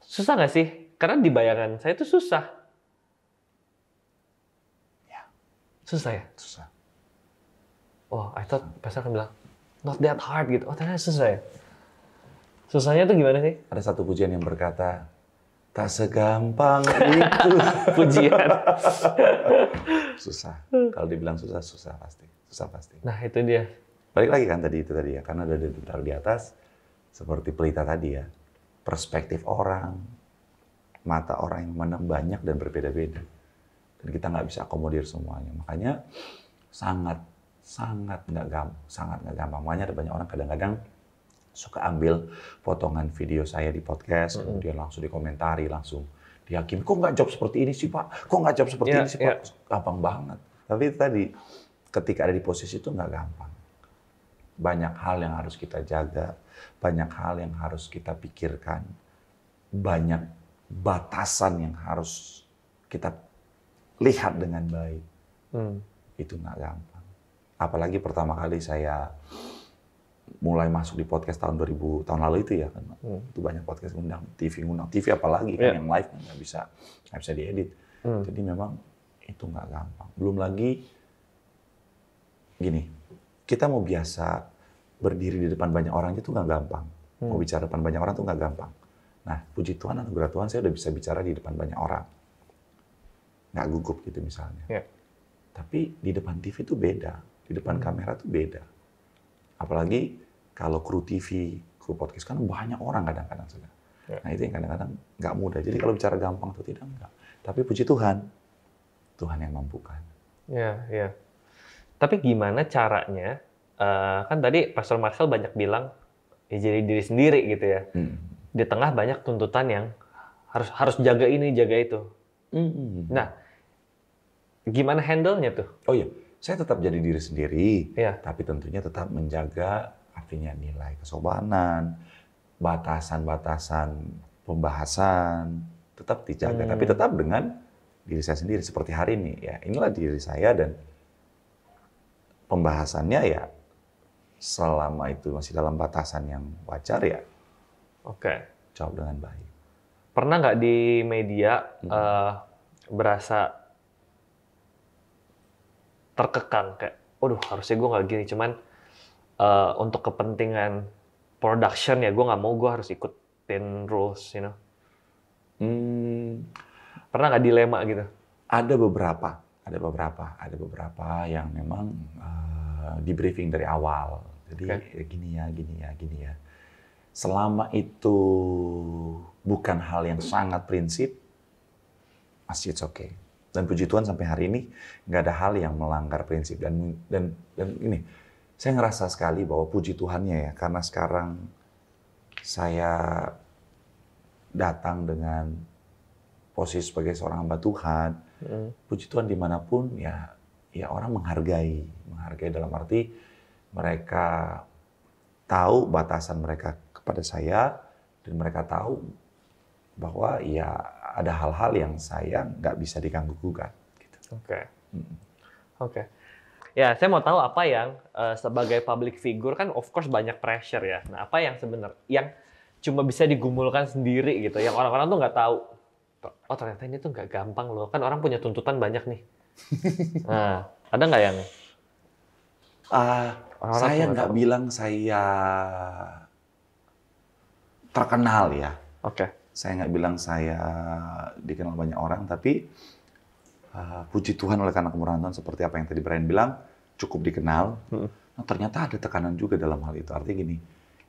susah nggak sih? Karena di bayangan saya itu susah. Susah ya? Susah. Oh, I thought Pastor akan bilang, not that hard gitu. Oh, ternyata susah ya? Susahnya tuh gimana sih? Ada satu pujian yang berkata, tak segampang itu. Pujian. Susah. Kalau dibilang susah pasti. Susah pasti. Nah, itu dia. Balik lagi kan itu tadi ya. Karena ada ditaruh di atas, seperti pelita tadi ya. Perspektif orang, mata orang yang memandang banyak dan berbeda-beda. Dan kita nggak bisa akomodir semuanya. Makanya sangat nggak gampang. Makanya ada banyak orang kadang-kadang suka ambil potongan video saya di podcast, kemudian langsung dikomentari, langsung dihakimi. Kok nggak jawab seperti ini sih Pak? Kok nggak jawab seperti ini sih Pak? Gampang banget. Tapi itu tadi, ketika ada di posisi itu nggak gampang. Banyak hal yang harus kita jaga, banyak hal yang harus kita pikirkan, banyak batasan yang harus kita lihat dengan baik. Itu nggak gampang. Apalagi pertama kali saya mulai masuk di podcast tahun 2000 tahun lalu itu ya kan. Itu banyak podcast ngundang TV apalagi kan yang live nggak bisa diedit. Jadi memang itu nggak gampang. Belum lagi gini, kita mau biasa berdiri di depan banyak orang itu nggak gampang. Mau bicara depan banyak orang itu nggak gampang. Nah, puji Tuhan, anugerah Tuhan, saya udah bisa bicara di depan banyak orang. Nggak gugup gitu misalnya. Tapi di depan TV itu beda. Di depan kamera itu beda. Apalagi kalau kru TV, kru podcast kan banyak orang kadang-kadang. Nah itu yang kadang-kadang nggak mudah. Jadi kalau bicara gampang atau tidak, enggak. Tapi puji Tuhan, Tuhan yang mampukan. Ya. Tapi gimana caranya? Kan tadi Pastor Marcel banyak bilang, ya jadi diri sendiri gitu ya. Di tengah banyak tuntutan yang harus jaga ini, jaga itu. Nah, gimana handle-nya tuh? Oh iya, saya tetap jadi diri sendiri, Iya. tapi tentunya tetap menjaga artinya nilai kesopanan, batasan-batasan pembahasan tetap dijaga, tapi tetap dengan diri saya sendiri. Seperti hari ini, ya inilah diri saya dan pembahasannya ya selama itu masih dalam batasan yang wajar ya. Jawab dengan baik. Pernah nggak di media berasa terkekang kayak, waduh harusnya gue nggak gini, cuman untuk kepentingan production ya gue nggak mau, gue harus ikutin rules, you know? Pernah nggak dilema gitu? Ada beberapa yang memang di briefing dari awal. Jadi gini ya. Selama itu bukan hal yang sangat prinsip, masih it's okay. Dan puji Tuhan sampai hari ini nggak ada hal yang melanggar prinsip dan ini saya ngerasa sekali bahwa puji Tuhannya ya, karena sekarang saya datang dengan posisi sebagai seorang hamba Tuhan, puji Tuhan dimanapun ya orang menghargai dalam arti mereka tahu batasan mereka kepada saya dan mereka tahu bahwa ya ada hal-hal yang saya nggak bisa diganggu gugat. Gitu. Oke. Ya, saya mau tahu apa yang sebagai public figure kan of course banyak pressure ya. Nah, apa yang sebenarnya yang cuma bisa digumulkan sendiri gitu, yang orang-orang tuh nggak tahu. Oh ternyata ini tuh nggak gampang loh, kan orang punya tuntutan banyak nih. Nah, ada nggak yang? Saya nggak bilang saya terkenal ya. Saya nggak bilang saya dikenal banyak orang, tapi puji Tuhan oleh karena kemurahan Tuhan seperti apa yang tadi Brian bilang, cukup dikenal. Nah, ternyata ada tekanan juga dalam hal itu. Artinya gini,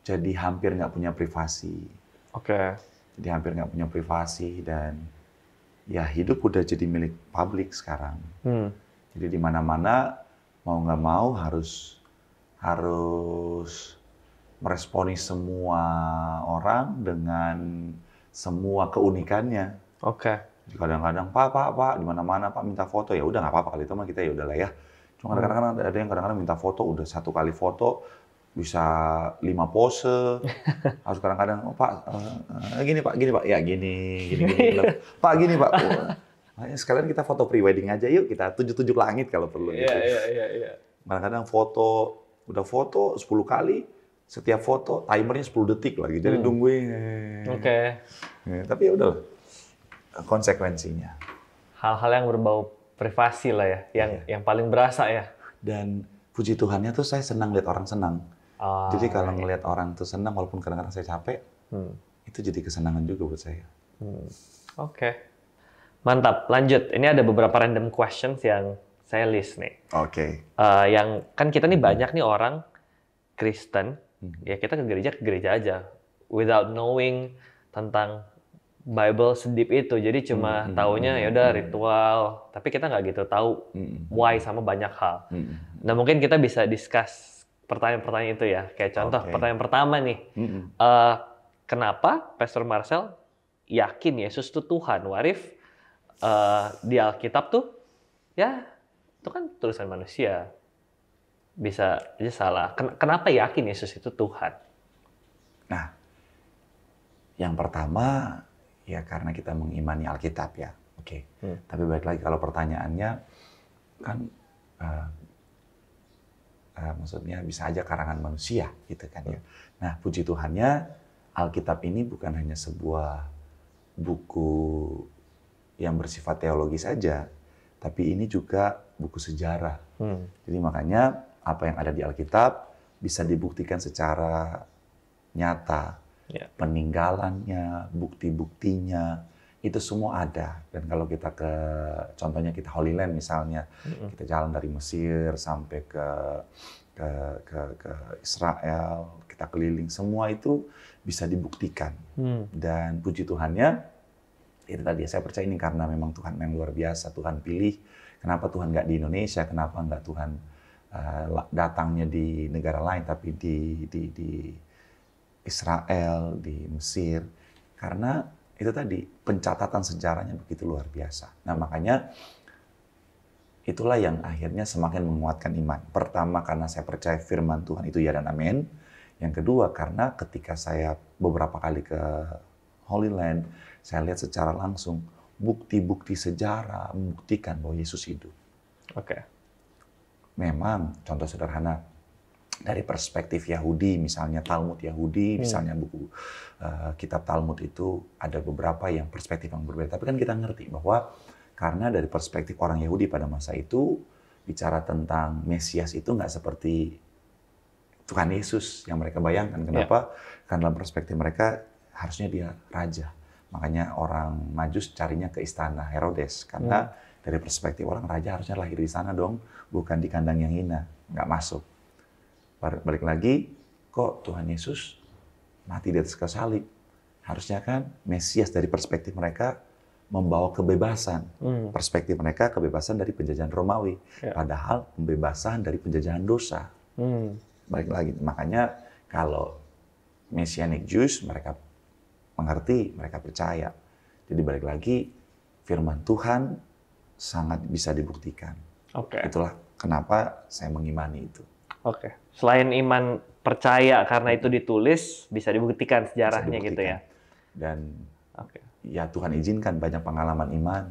jadi hampir nggak punya privasi. Jadi hampir nggak punya privasi dan ya hidup udah jadi milik publik sekarang. Jadi di mana-mana mau nggak mau harus meresponi semua orang dengan semua keunikannya. Kadang-kadang Pak di mana-mana Pak minta foto, ya udah nggak apa-apa kali itu mah kita ya udahlah ya. Cuma kadang-kadang ada yang kadang-kadang minta foto, udah satu kali foto bisa 5 pose. Harus kadang-kadang Pak gini Pak ya gini. Pak gini Pak. Sekalian kita foto pre-wedding aja yuk, kita tujuh langit kalau perlu. Iya. Kadang-kadang udah foto 10 kali, setiap foto timernya 10 detik lagi, jadi nungguin. Tapi ya udahlah, konsekuensinya. Hal-hal yang berbau privasi lah ya, yang paling berasa ya. Dan puji Tuhannya tuh saya senang lihat orang senang. Jadi kalau ngelihat orang tuh senang, walaupun kadang-kadang saya capek, itu jadi kesenangan juga buat saya. Mantap, lanjut. Ini ada beberapa random questions yang saya list nih. Yang kan kita nih banyak nih orang Kristen, ya kita ke gereja aja, without knowing tentang Bible sedip itu. Jadi cuma taunya ya udah ritual, tapi kita nggak gitu tahu why sama banyak hal. Nah mungkin kita bisa discuss pertanyaan-pertanyaan itu ya. Kayak contoh pertanyaan pertama nih, kenapa Pastor Marcel yakin Yesus itu Tuhan? What if di Alkitab tuh ya itu kan tulisan manusia, bisa aja salah. Kenapa yakin Yesus itu Tuhan? Nah, yang pertama ya karena kita mengimani Alkitab ya. Tapi balik lagi kalau pertanyaannya kan maksudnya bisa aja karangan manusia gitu kan ya. Nah, puji Tuhannya Alkitab ini bukan hanya sebuah buku yang bersifat teologi saja, tapi ini juga buku sejarah. Jadi makanya apa yang ada di Alkitab bisa dibuktikan secara nyata. Peninggalannya, bukti-buktinya, itu semua ada. Dan kalau kita contohnya kita Holy Land misalnya, kita jalan dari Mesir sampai ke Israel, kita keliling, semua itu bisa dibuktikan. Dan puji Tuhannya, itu tadi saya percaya ini karena memang Tuhan yang luar biasa, Tuhan pilih. Kenapa Tuhan nggak di Indonesia? Kenapa nggak Tuhan datangnya di negara lain, tapi di Israel, di Mesir? Karena itu tadi pencatatan sejarahnya begitu luar biasa. Nah makanya itulah yang akhirnya semakin menguatkan iman. Pertama karena saya percaya firman Tuhan itu ya dan amin. Yang kedua karena ketika saya beberapa kali ke Holy Land, saya lihat secara langsung bukti-bukti sejarah membuktikan bahwa Yesus hidup. Oke. Memang contoh sederhana dari perspektif Yahudi, misalnya Talmud Yahudi, misalnya buku kitab Talmud itu ada beberapa yang perspektif yang berbeda. Tapi kan kita ngerti bahwa karena dari perspektif orang Yahudi pada masa itu bicara tentang Mesias itu nggak seperti Tuhan Yesus yang mereka bayangkan. Kenapa? Karena dalam perspektif mereka harusnya dia raja. Makanya orang Majus carinya ke istana Herodes. Karena dari perspektif orang raja harusnya lahir di sana dong, bukan di kandang yang hina. Nggak masuk. Balik lagi, kok Tuhan Yesus mati di atas kayu salib? Harusnya kan Mesias dari perspektif mereka membawa kebebasan. Perspektif mereka kebebasan dari penjajahan Romawi. Padahal pembebasan dari penjajahan dosa. Balik lagi, makanya kalau Messianic Jews mereka mengerti, mereka percaya. Jadi balik lagi, firman Tuhan sangat bisa dibuktikan. Itulah kenapa saya mengimani itu. Selain iman percaya karena itu ditulis, bisa dibuktikan sejarahnya gitu ya. Dan ya Tuhan izinkan banyak pengalaman iman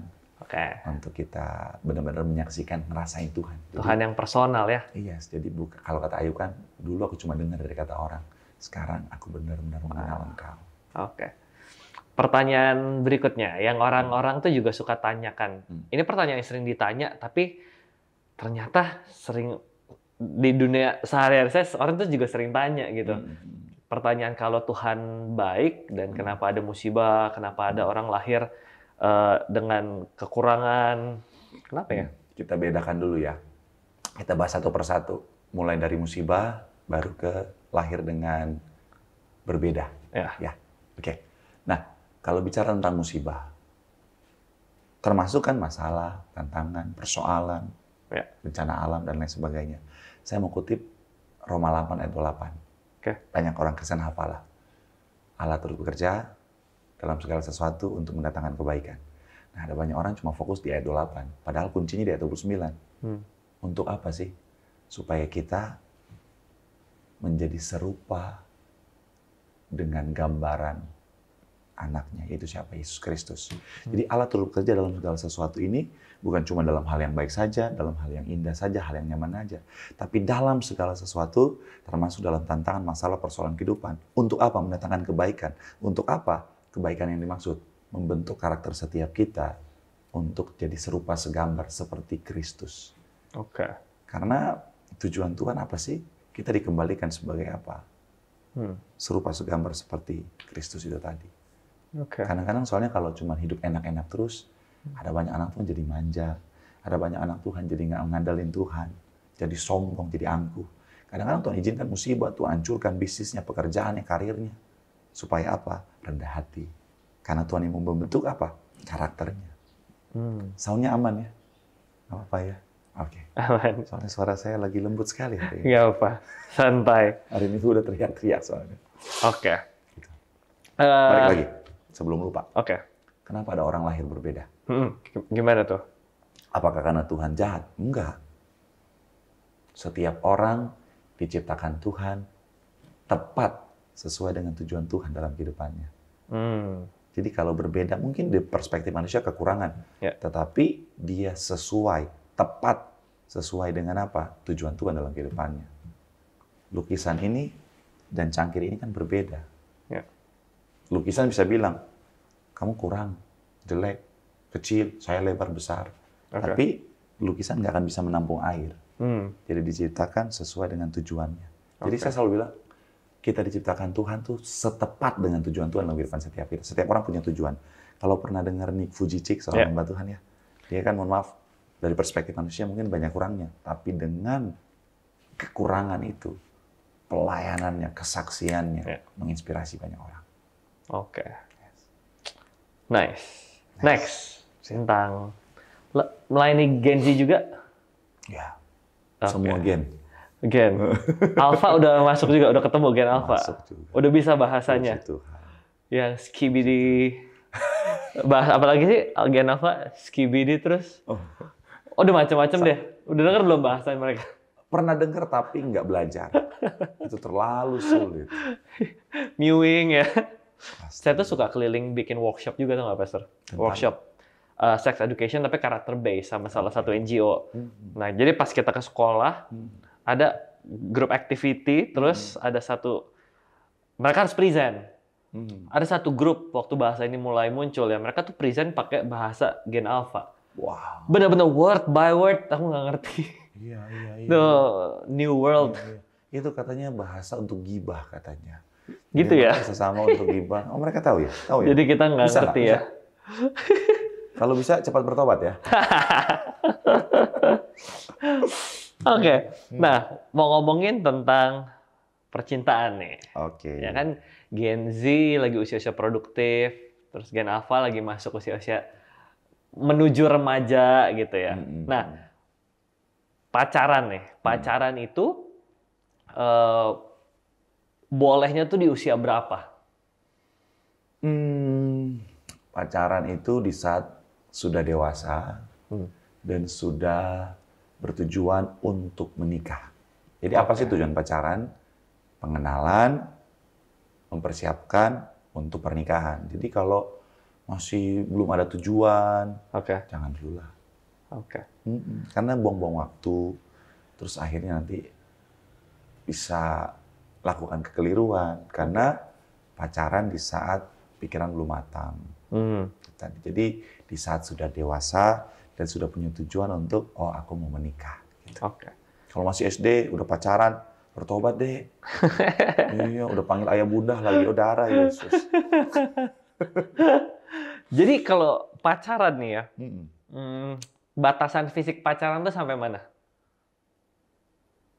untuk kita benar-benar menyaksikan, ngerasain Tuhan. Tuhan yang personal ya. Iya, jadi kalau kata Ayub kan, dulu aku cuma dengar dari kata orang. Sekarang aku benar-benar mengenal Engkau. Pertanyaan berikutnya, yang orang-orang tuh juga suka tanyakan. Ini pertanyaan yang sering ditanya, tapi ternyata sering di dunia sehari-hari saya orang tuh juga sering tanya gitu. Pertanyaan kalau Tuhan baik dan kenapa ada musibah, kenapa ada orang lahir dengan kekurangan, kenapa ya? Kita bedakan dulu ya. Kita bahas satu persatu. Mulai dari musibah, baru ke lahir dengan berbeda. Oke. Nah, kalau bicara tentang musibah, termasuk kan masalah, tantangan, persoalan, bencana alam, dan lain sebagainya. Saya mau kutip Roma 8 ayat 28. Banyak orang Kristen hafalah. Allah turut bekerja dalam segala sesuatu untuk mendatangkan kebaikan. Nah, ada banyak orang cuma fokus di ayat 28. Padahal kuncinya di ayat 29. Untuk apa sih? Supaya kita menjadi serupa dengan gambaran anaknya, yaitu siapa? Yesus Kristus. Jadi Allah turut bekerja dalam segala sesuatu ini, bukan cuma dalam hal yang baik saja, dalam hal yang indah saja, hal yang nyaman saja. Tapi dalam segala sesuatu, termasuk dalam tantangan, masalah, persoalan kehidupan. Untuk apa? Mendatangkan kebaikan. Untuk apa? Kebaikan yang dimaksud? Membentuk karakter setiap kita untuk jadi serupa segambar seperti Kristus. Karena tujuan Tuhan apa sih? Kita dikembalikan sebagai apa? Serupa segambar seperti Kristus itu tadi. Kadang-kadang soalnya kalau cuma hidup enak-enak terus, ada banyak anak Tuhan jadi manja, ada banyak anak Tuhan jadi nggak mengandalin Tuhan, jadi sombong, jadi angkuh. Kadang-kadang Tuhan izinkan musibah, Tuhan hancurkan bisnisnya, pekerjaannya, karirnya. Supaya apa? Rendah hati. Karena Tuhan yang membentuk apa? Karakternya. Soundnya aman ya? Nggak apa-apa ya? Aman. Soalnya suara saya lagi lembut sekali hari ini. Nggak apa, santai. Hari ini udah teriak-teriak soalnya. Balik lagi. Sebelum lupa. Kenapa ada orang lahir berbeda? Gimana tuh? Apakah karena Tuhan jahat? Enggak. Setiap orang diciptakan Tuhan tepat sesuai dengan tujuan Tuhan dalam kehidupannya. Jadi kalau berbeda, mungkin di perspektif manusia kekurangan. Tetapi dia sesuai, tepat sesuai dengan apa? Tujuan Tuhan dalam kehidupannya. Lukisan ini dan cangkir ini kan berbeda. Lukisan bisa bilang, kamu kurang, jelek, kecil, saya lebar, besar. Tapi lukisan nggak akan bisa menampung air. Jadi diciptakan sesuai dengan tujuannya. Jadi saya selalu bilang, kita diciptakan Tuhan tuh setepat dengan tujuan Tuhan dalam kehidupan setiap kita. Setiap orang punya tujuan. Kalau pernah dengar Nick Vujicic, seorang hamba Tuhan ya, dia kan mohon maaf, dari perspektif manusia mungkin banyak kurangnya. Tapi dengan kekurangan itu, pelayanannya, kesaksiannya, menginspirasi banyak orang. Nice. Next, tentang melayani Gen Z juga? Ya, semua gen. Alpha udah masuk juga, udah ketemu Gen Alpha. Udah bisa bahasanya. Yang skibidi. Bahas apalagi sih Gen Alpha, skibidi terus. Udah macam-macam deh. Udah denger belum bahasan mereka? Pernah dengar tapi nggak belajar. Itu terlalu sulit. Mewing ya. Saya tuh suka keliling bikin workshop juga tuh nggak, Pastor? Workshop sex education tapi karakter based sama salah satu NGO. Nah, jadi pas kita ke sekolah, ada group activity, terus ada satu, mereka harus present. Ada satu grup waktu bahasa ini mulai muncul ya, mereka tuh present pakai bahasa Gen Alpha. Wow. Bener-bener word by word, aku nggak ngerti. Iya. The new world. Iya. Itu katanya bahasa untuk gibah katanya. Gitu ya? Sesama untuk gibah. Oh, mereka tahu ya? Tahu ya? Jadi kita nggak ngerti ya? Kalau bisa cepat bertobat ya. Oke. Nah, mau ngomongin tentang percintaan nih. Oke. Ya kan Gen Z lagi usia-usia produktif, terus Gen Alpha lagi masuk usia-usia menuju remaja gitu ya. Nah, pacaran nih. Pacaran itu bolehnya tuh di usia berapa? Pacaran itu di saat sudah dewasa dan sudah bertujuan untuk menikah. Jadi apa sih tujuan pacaran? Pengenalan, mempersiapkan untuk pernikahan. Jadi kalau masih belum ada tujuan, jangan dulu lah. Karena buang-buang waktu, terus akhirnya nanti bisa lakukan kekeliruan karena pacaran di saat pikiran belum matang. Jadi di saat sudah dewasa dan sudah punya tujuan untuk aku mau menikah. Gitu. Kalau masih SD udah pacaran, bertobat deh. Iya, udah panggil ayah bunda lagi, darah Yesus. Jadi kalau pacaran nih ya, batasan fisik pacaran tuh sampai mana?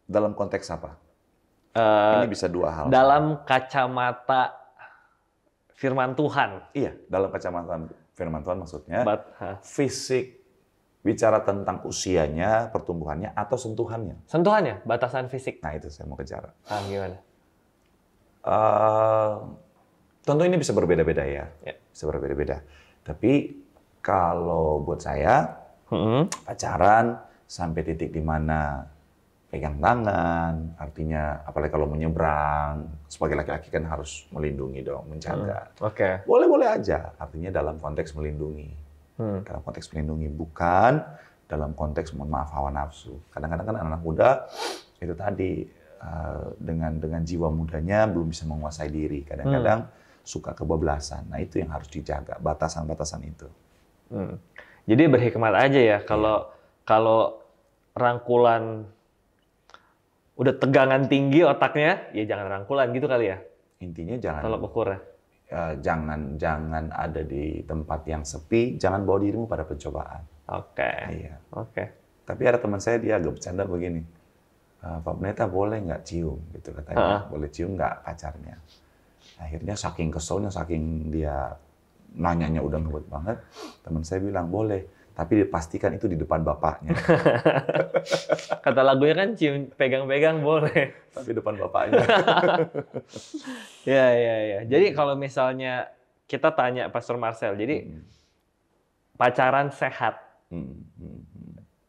Dalam konteks apa? Ini bisa dua hal. Dalam kacamata firman Tuhan. Iya, dalam kacamata firman Tuhan maksudnya fisik, bicara tentang usianya, pertumbuhannya, atau sentuhannya. Sentuhannya, batasan fisik. Nah itu saya mau kejar. Gimana? Tentu ini bisa berbeda-beda ya. Bisa berbeda-beda. Tapi kalau buat saya, pacaran sampai titik di mana pegang tangan, artinya apalagi kalau menyeberang, sebagai laki-laki kan harus melindungi dong, menjaga. Boleh-boleh aja, artinya dalam konteks melindungi. Dalam konteks melindungi, bukan dalam konteks mohon maaf hawa nafsu. Kadang-kadang kan anak-anak muda itu tadi dengan jiwa mudanya belum bisa menguasai diri. Kadang-kadang suka kebablasan. Nah itu yang harus dijaga, batasan-batasan itu. Jadi berhikmat aja ya kalau rangkulan udah tegangan tinggi otaknya, ya jangan rangkulan gitu kali ya. Intinya jangan. Tolak ukurnya. Jangan ada di tempat yang sepi, jangan bawa dirimu pada pencobaan. Iya. Tapi ada teman saya, dia agak bercanda begini, Pak Pendeta boleh nggak cium, gitu katanya. Boleh cium nggak pacarnya? Akhirnya saking keselnya, saking dia nanyanya udah ngebet banget, teman saya bilang boleh. Tapi dipastikan itu di depan bapaknya. Kata lagunya kan cium pegang-pegang boleh. Tapi depan bapaknya. Ya. Jadi kalau misalnya kita tanya Pastor Marcel, jadi pacaran sehat,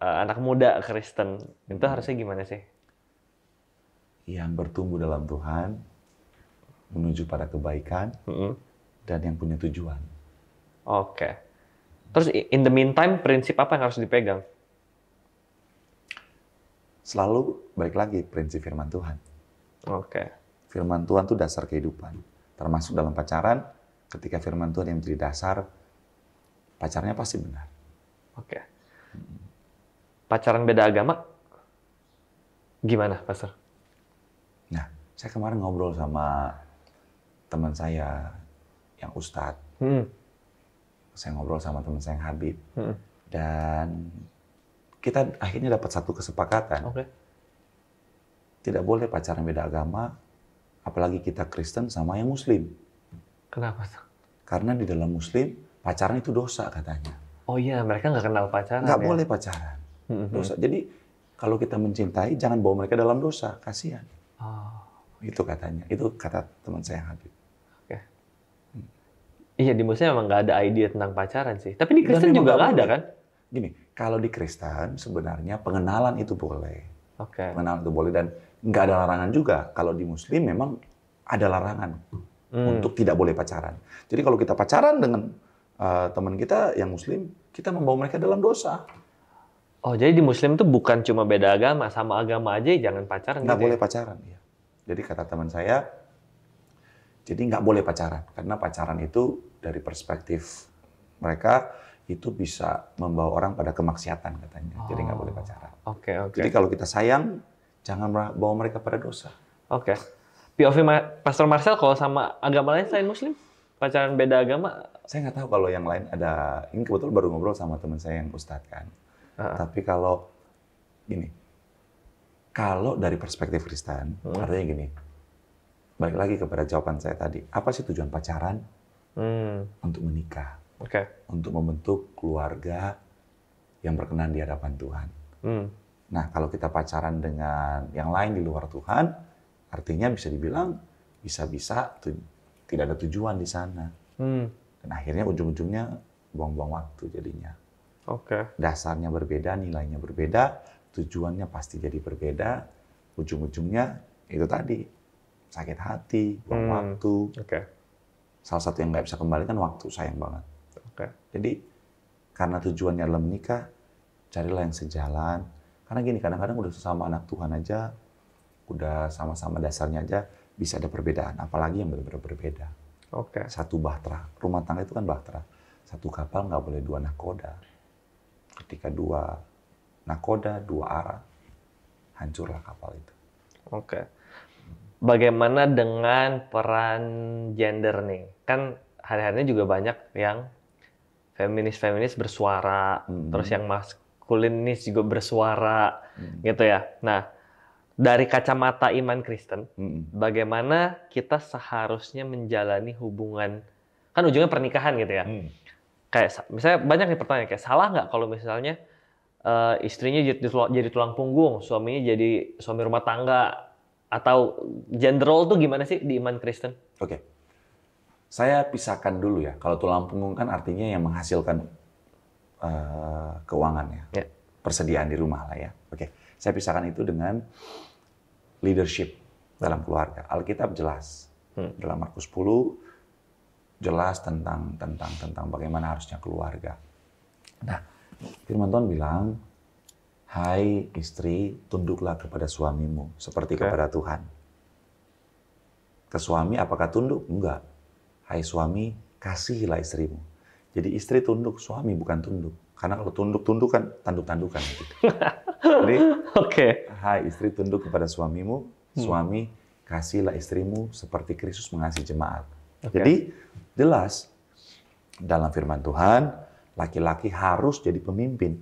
anak muda Kristen, itu harusnya gimana sih? Yang bertumbuh dalam Tuhan, menuju pada kebaikan, dan yang punya tujuan. Terus in the meantime, prinsip apa yang harus dipegang? Selalu balik lagi prinsip firman Tuhan. Firman Tuhan itu dasar kehidupan. Termasuk dalam pacaran, ketika firman Tuhan yang menjadi dasar, pacarnya pasti benar. Pacaran beda agama, gimana, Pastor? Nah, saya kemarin ngobrol sama teman saya yang Ustadz. Saya ngobrol sama teman saya yang Habib. Dan kita akhirnya dapat satu kesepakatan. Tidak boleh pacaran beda agama, apalagi kita Kristen sama yang Muslim. Kenapa? Karena di dalam Muslim, pacaran itu dosa katanya. Oh iya, mereka nggak kenal pacaran. Nggak boleh pacaran. Dosa. Jadi kalau kita mencintai, jangan bawa mereka dalam dosa. Kasihan. Itu katanya. Itu kata teman saya yang Habib. Iya, di Muslim memang nggak ada idea tentang pacaran sih. Tapi di Kristen juga nggak ada kan? Gini, kalau di Kristen sebenarnya pengenalan itu boleh. Pengenalan itu boleh dan nggak ada larangan juga. Kalau di Muslim memang ada larangan. untuk tidak boleh pacaran. Jadi kalau kita pacaran dengan teman kita yang Muslim, kita membawa mereka dalam dosa. Oh, jadi di Muslim tuh bukan cuma beda agama, sama agama aja jangan pacaran. Nggak gitu boleh ya? pacaran. Ya. Jadi kata teman saya, jadi nggak boleh pacaran. Karena pacaran itu dari perspektif mereka, itu bisa membawa orang pada kemaksiatan katanya. Jadi nggak boleh pacaran. Oke. Jadi kalau kita sayang, jangan bawa mereka pada dosa. Oke. POV Pastor Marcel kalau sama agama lain selain Muslim? Pacaran beda agama? Saya nggak tahu kalau yang lain ada. Ini kebetulan baru ngobrol sama teman saya yang Ustadz kan. Tapi kalau gini, kalau dari perspektif Kristen, artinya gini, balik lagi kepada jawaban saya tadi, apa sih tujuan pacaran? Untuk menikah, untuk membentuk keluarga yang berkenan di hadapan Tuhan. Nah, kalau kita pacaran dengan yang lain di luar Tuhan, artinya bisa dibilang bisa-bisa tidak ada tujuan di sana. Dan akhirnya ujung-ujungnya buang-buang waktu jadinya. Dasarnya berbeda, nilainya berbeda, tujuannya pasti jadi berbeda. Ujung-ujungnya itu tadi, sakit hati, buang waktu. Salah satu yang nggak bisa kembali kan waktu, sayang banget. Jadi karena tujuannya adalah menikah, carilah yang sejalan. Karena gini, kadang-kadang udah sesama anak Tuhan aja, udah sama-sama dasarnya aja, bisa ada perbedaan. Apalagi yang benar-benar berbeda. Satu bahtera, rumah tangga itu kan bahtera. Satu kapal nggak boleh dua nakoda. Ketika dua nakoda, dua arah, hancurlah kapal itu. Bagaimana dengan peran gender nih? Kan hari-hari ini juga banyak yang feminis bersuara, terus yang maskulinis juga bersuara, gitu ya. Nah, dari kacamata iman Kristen, bagaimana kita seharusnya menjalani hubungan, kan ujungnya pernikahan gitu ya. Kayak misalnya banyak nih pertanyaan, kayak salah nggak kalau misalnya istrinya jadi tulang punggung, suaminya jadi suami rumah tangga, atau gender role tuh gimana sih di iman Kristen? Saya pisahkan dulu ya. Kalau tulang punggung kan artinya yang menghasilkan keuangannya, persediaan di rumah lah ya. Saya pisahkan itu dengan leadership dalam keluarga. Alkitab jelas dalam Markus 10 jelas tentang bagaimana harusnya keluarga. Nah, firman Tuhan bilang, hai istri, tunduklah kepada suamimu seperti kepada Tuhan. Ke suami apakah tunduk? Enggak. Hai suami, kasihilah istrimu. Jadi istri tunduk, suami bukan tunduk. Karena kalau tunduk kan tanduk-tandukan gitu. Jadi, hai istri, tunduk kepada suamimu, suami kasihilah istrimu seperti Kristus mengasihi jemaat. Jadi jelas dalam firman Tuhan, laki-laki harus jadi pemimpin.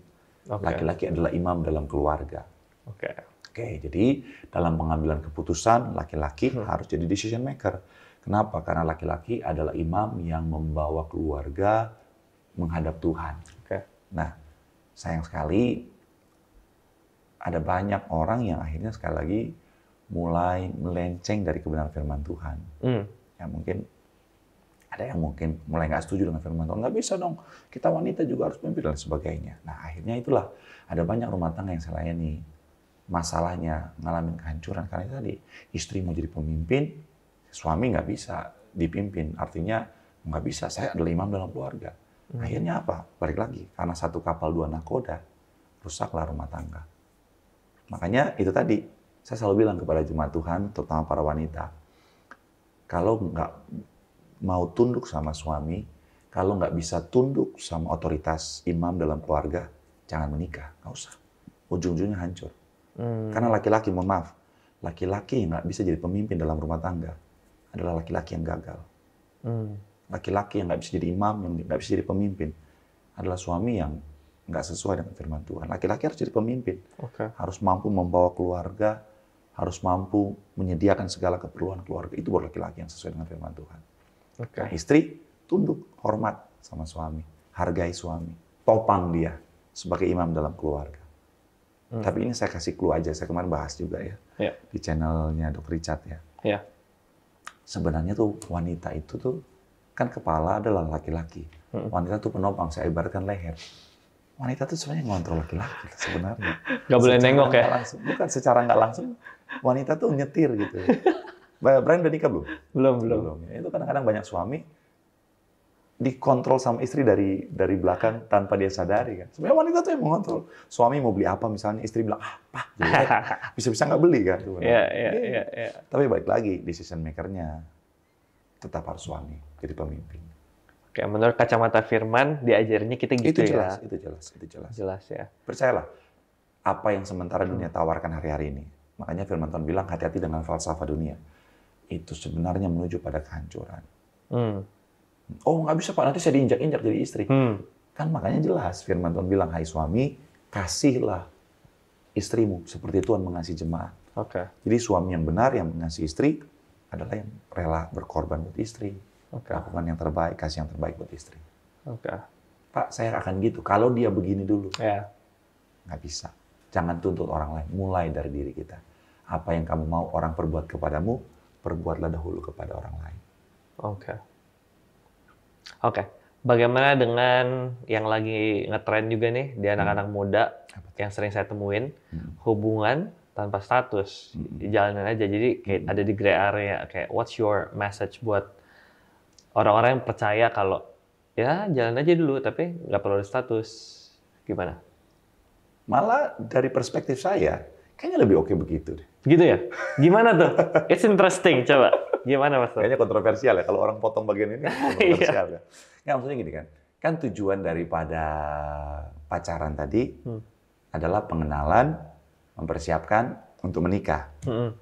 Laki-laki adalah imam dalam keluarga. Jadi dalam pengambilan keputusan, laki-laki harus jadi decision maker. Kenapa? Karena laki-laki adalah imam yang membawa keluarga menghadap Tuhan. Nah, sayang sekali ada banyak orang yang akhirnya sekali lagi mulai melenceng dari kebenaran firman Tuhan. Ya mungkin ada yang mungkin mulai nggak setuju dengan firman Tuhan. Nggak bisa dong, kita wanita juga harus memimpin dan sebagainya. Nah akhirnya itulah, ada banyak rumah tangga yang saya layani. Masalahnya ngalamin kehancuran karena tadi istri mau jadi pemimpin, suami nggak bisa dipimpin. Artinya nggak bisa, saya adalah imam dalam keluarga. Akhirnya apa? Balik lagi, karena satu kapal dua nakoda, rusaklah rumah tangga. Makanya itu tadi, saya selalu bilang kepada jemaat Tuhan, terutama para wanita, kalau nggak mau tunduk sama suami, kalau nggak bisa tunduk sama otoritas imam dalam keluarga, jangan menikah, nggak usah. Ujung-ujungnya hancur. Karena laki-laki, mohon maaf, laki-laki yang nggak bisa jadi pemimpin dalam rumah tangga adalah laki-laki yang gagal. Laki-laki yang nggak bisa jadi imam, yang nggak bisa jadi pemimpin, adalah suami yang nggak sesuai dengan firman Tuhan. Laki-laki harus jadi pemimpin, harus mampu membawa keluarga, harus mampu menyediakan segala keperluan keluarga. Itu baru laki-laki yang sesuai dengan firman Tuhan. Nah, istri tunduk, hormat sama suami, hargai suami, topang dia sebagai imam dalam keluarga. Tapi ini saya kasih clue aja, saya kemarin bahas juga ya di channelnya Dr. Richard ya. Sebenarnya tuh wanita itu tuh kan kepala adalah laki-laki, wanita tuh penopang, saya ibaratkan leher. Wanita tuh sebenarnya ngontrol laki-laki sebenarnya. Nggak boleh nengok ya? Bukan secara nggak langsung, wanita tuh nyetir gitu. Brian udah nikah belum? Belum. Itu kadang-kadang banyak suami dikontrol sama istri dari belakang tanpa dia sadari kan. Sebenarnya wanita tuh yang mengontrol. Suami mau beli apa misalnya, istri bilang, apa? Bisa-bisa nggak beli kan. Iya. Tapi balik lagi, decision maker-nya tetap harus suami, jadi pemimpin. Oke, menurut kacamata Firman, diajarinnya kita gitu Itu ya? Itu jelas. Jelas ya. Percayalah, apa yang sementara dunia tawarkan hari-hari ini. Makanya Firman Tuhan bilang, hati-hati dengan falsafah dunia. Itu sebenarnya menuju pada kehancuran. Oh, nggak bisa Pak, nanti saya diinjak-injak jadi istri. Kan makanya jelas, Firman Tuhan bilang, hai suami, kasihlah istrimu seperti Tuhan mengasihi jemaat. Jadi suami yang benar, yang mengasihi istri, adalah yang rela berkorban buat istri. Lakukan yang terbaik, kasih yang terbaik buat istri. Pak, saya akan gitu. Kalau dia begini dulu. Nggak bisa. Jangan tuntut orang lain. Mulai dari diri kita. Apa yang kamu mau orang perbuat kepadamu, perbuatlah dahulu kepada orang lain. Oke. Bagaimana dengan yang lagi ngetren juga nih di anak-anak muda yang sering saya temuin, hubungan tanpa status, jalanin aja. Jadi kayak ada di gray area. Kayak what's your message buat orang-orang yang percaya kalau ya jalan aja dulu, tapi nggak perlu ada status. Gimana? Malah dari perspektif saya, kayaknya lebih oke begitu deh. Begitu ya? Gimana tuh? It's interesting. Coba. Gimana Mas? Kayaknya kontroversial ya, kalau orang potong bagian ini kontroversial ya. Nggak, maksudnya gini kan, kan tujuan daripada pacaran tadi adalah pengenalan, mempersiapkan untuk menikah.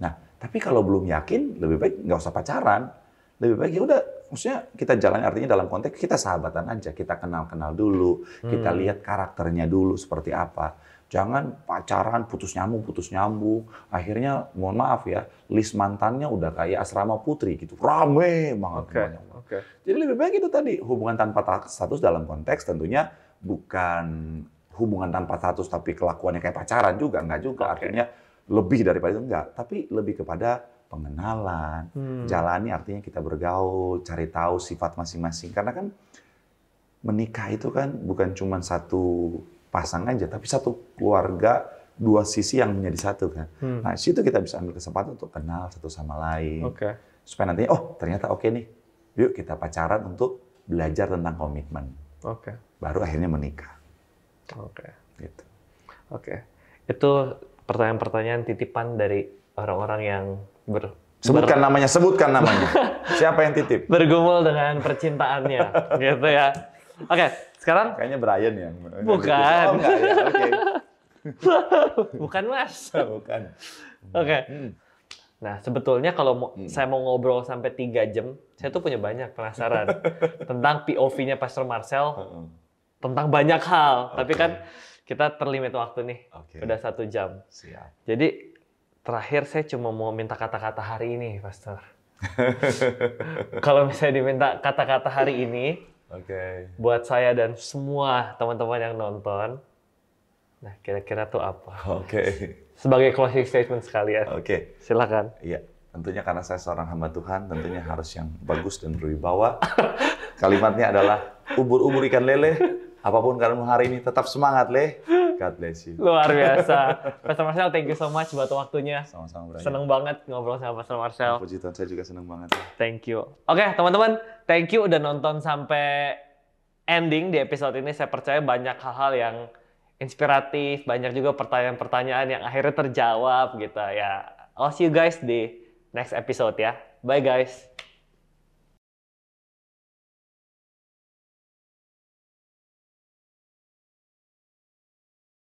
Nah, tapi kalau belum yakin, lebih baik nggak usah pacaran. Lebih baik ya udah, maksudnya kita jalan artinya dalam konteks kita sahabatan aja, kita kenal-kenal dulu, kita lihat karakternya dulu seperti apa. Jangan pacaran putus nyambung, akhirnya mohon maaf ya, list mantannya udah kayak asrama putri gitu, rame banget. Jadi lebih baik itu tadi, hubungan tanpa status dalam konteks tentunya bukan hubungan tanpa status tapi kelakuannya kayak pacaran juga, enggak juga. Artinya lebih daripada itu enggak, tapi lebih kepada pengenalan, jalani artinya kita bergaul, cari tahu sifat masing-masing. Karena kan menikah itu kan bukan cuma satu pasang aja, tapi satu keluarga, dua sisi yang menjadi satu kan. Nah, di situ kita bisa ambil kesempatan untuk kenal satu sama lain. Supaya nantinya, oh ternyata oke nih, yuk kita pacaran untuk belajar tentang komitmen. Baru akhirnya menikah. Gitu. Itu pertanyaan-pertanyaan titipan dari orang-orang yang sebutkan namanya. Siapa yang titip? Bergumul dengan percintaannya, gitu ya. Sekarang kayaknya Brian yang bukan. Oh, enggak, ya. Oke. Bukan Mas. Bukan. Nah, sebetulnya kalau saya mau ngobrol sampai 3 jam, saya tuh punya banyak penasaran tentang POV-nya Pastor Marcel, tentang banyak hal. Tapi kan kita terlimit waktu nih, udah 1 jam. Siap. Jadi terakhir saya cuma mau minta kata-kata hari ini, Pastor. Kalau misalnya diminta kata-kata hari ini, buat saya dan semua teman-teman yang nonton, nah kira-kira tuh apa? Sebagai closing statement sekalian. Silakan. Iya, tentunya karena saya seorang hamba Tuhan, tentunya harus yang bagus dan berwibawa. Kalimatnya adalah ubur-ubur ikan lele, apapun kamu hari ini tetap semangat, Le. God bless you. Luar biasa. Pastor Marcel, thank you so much buat waktunya. Sama-sama, Brian. Seneng banget ngobrol sama Pastor Marcel. Puji Tuhan, saya juga seneng banget. Thank you. Oke, teman-teman, thank you udah nonton sampai ending di episode ini. Saya percaya banyak hal-hal yang inspiratif, banyak juga pertanyaan-pertanyaan yang akhirnya terjawab gitu ya. I'll see you guys di next episode ya. Bye guys.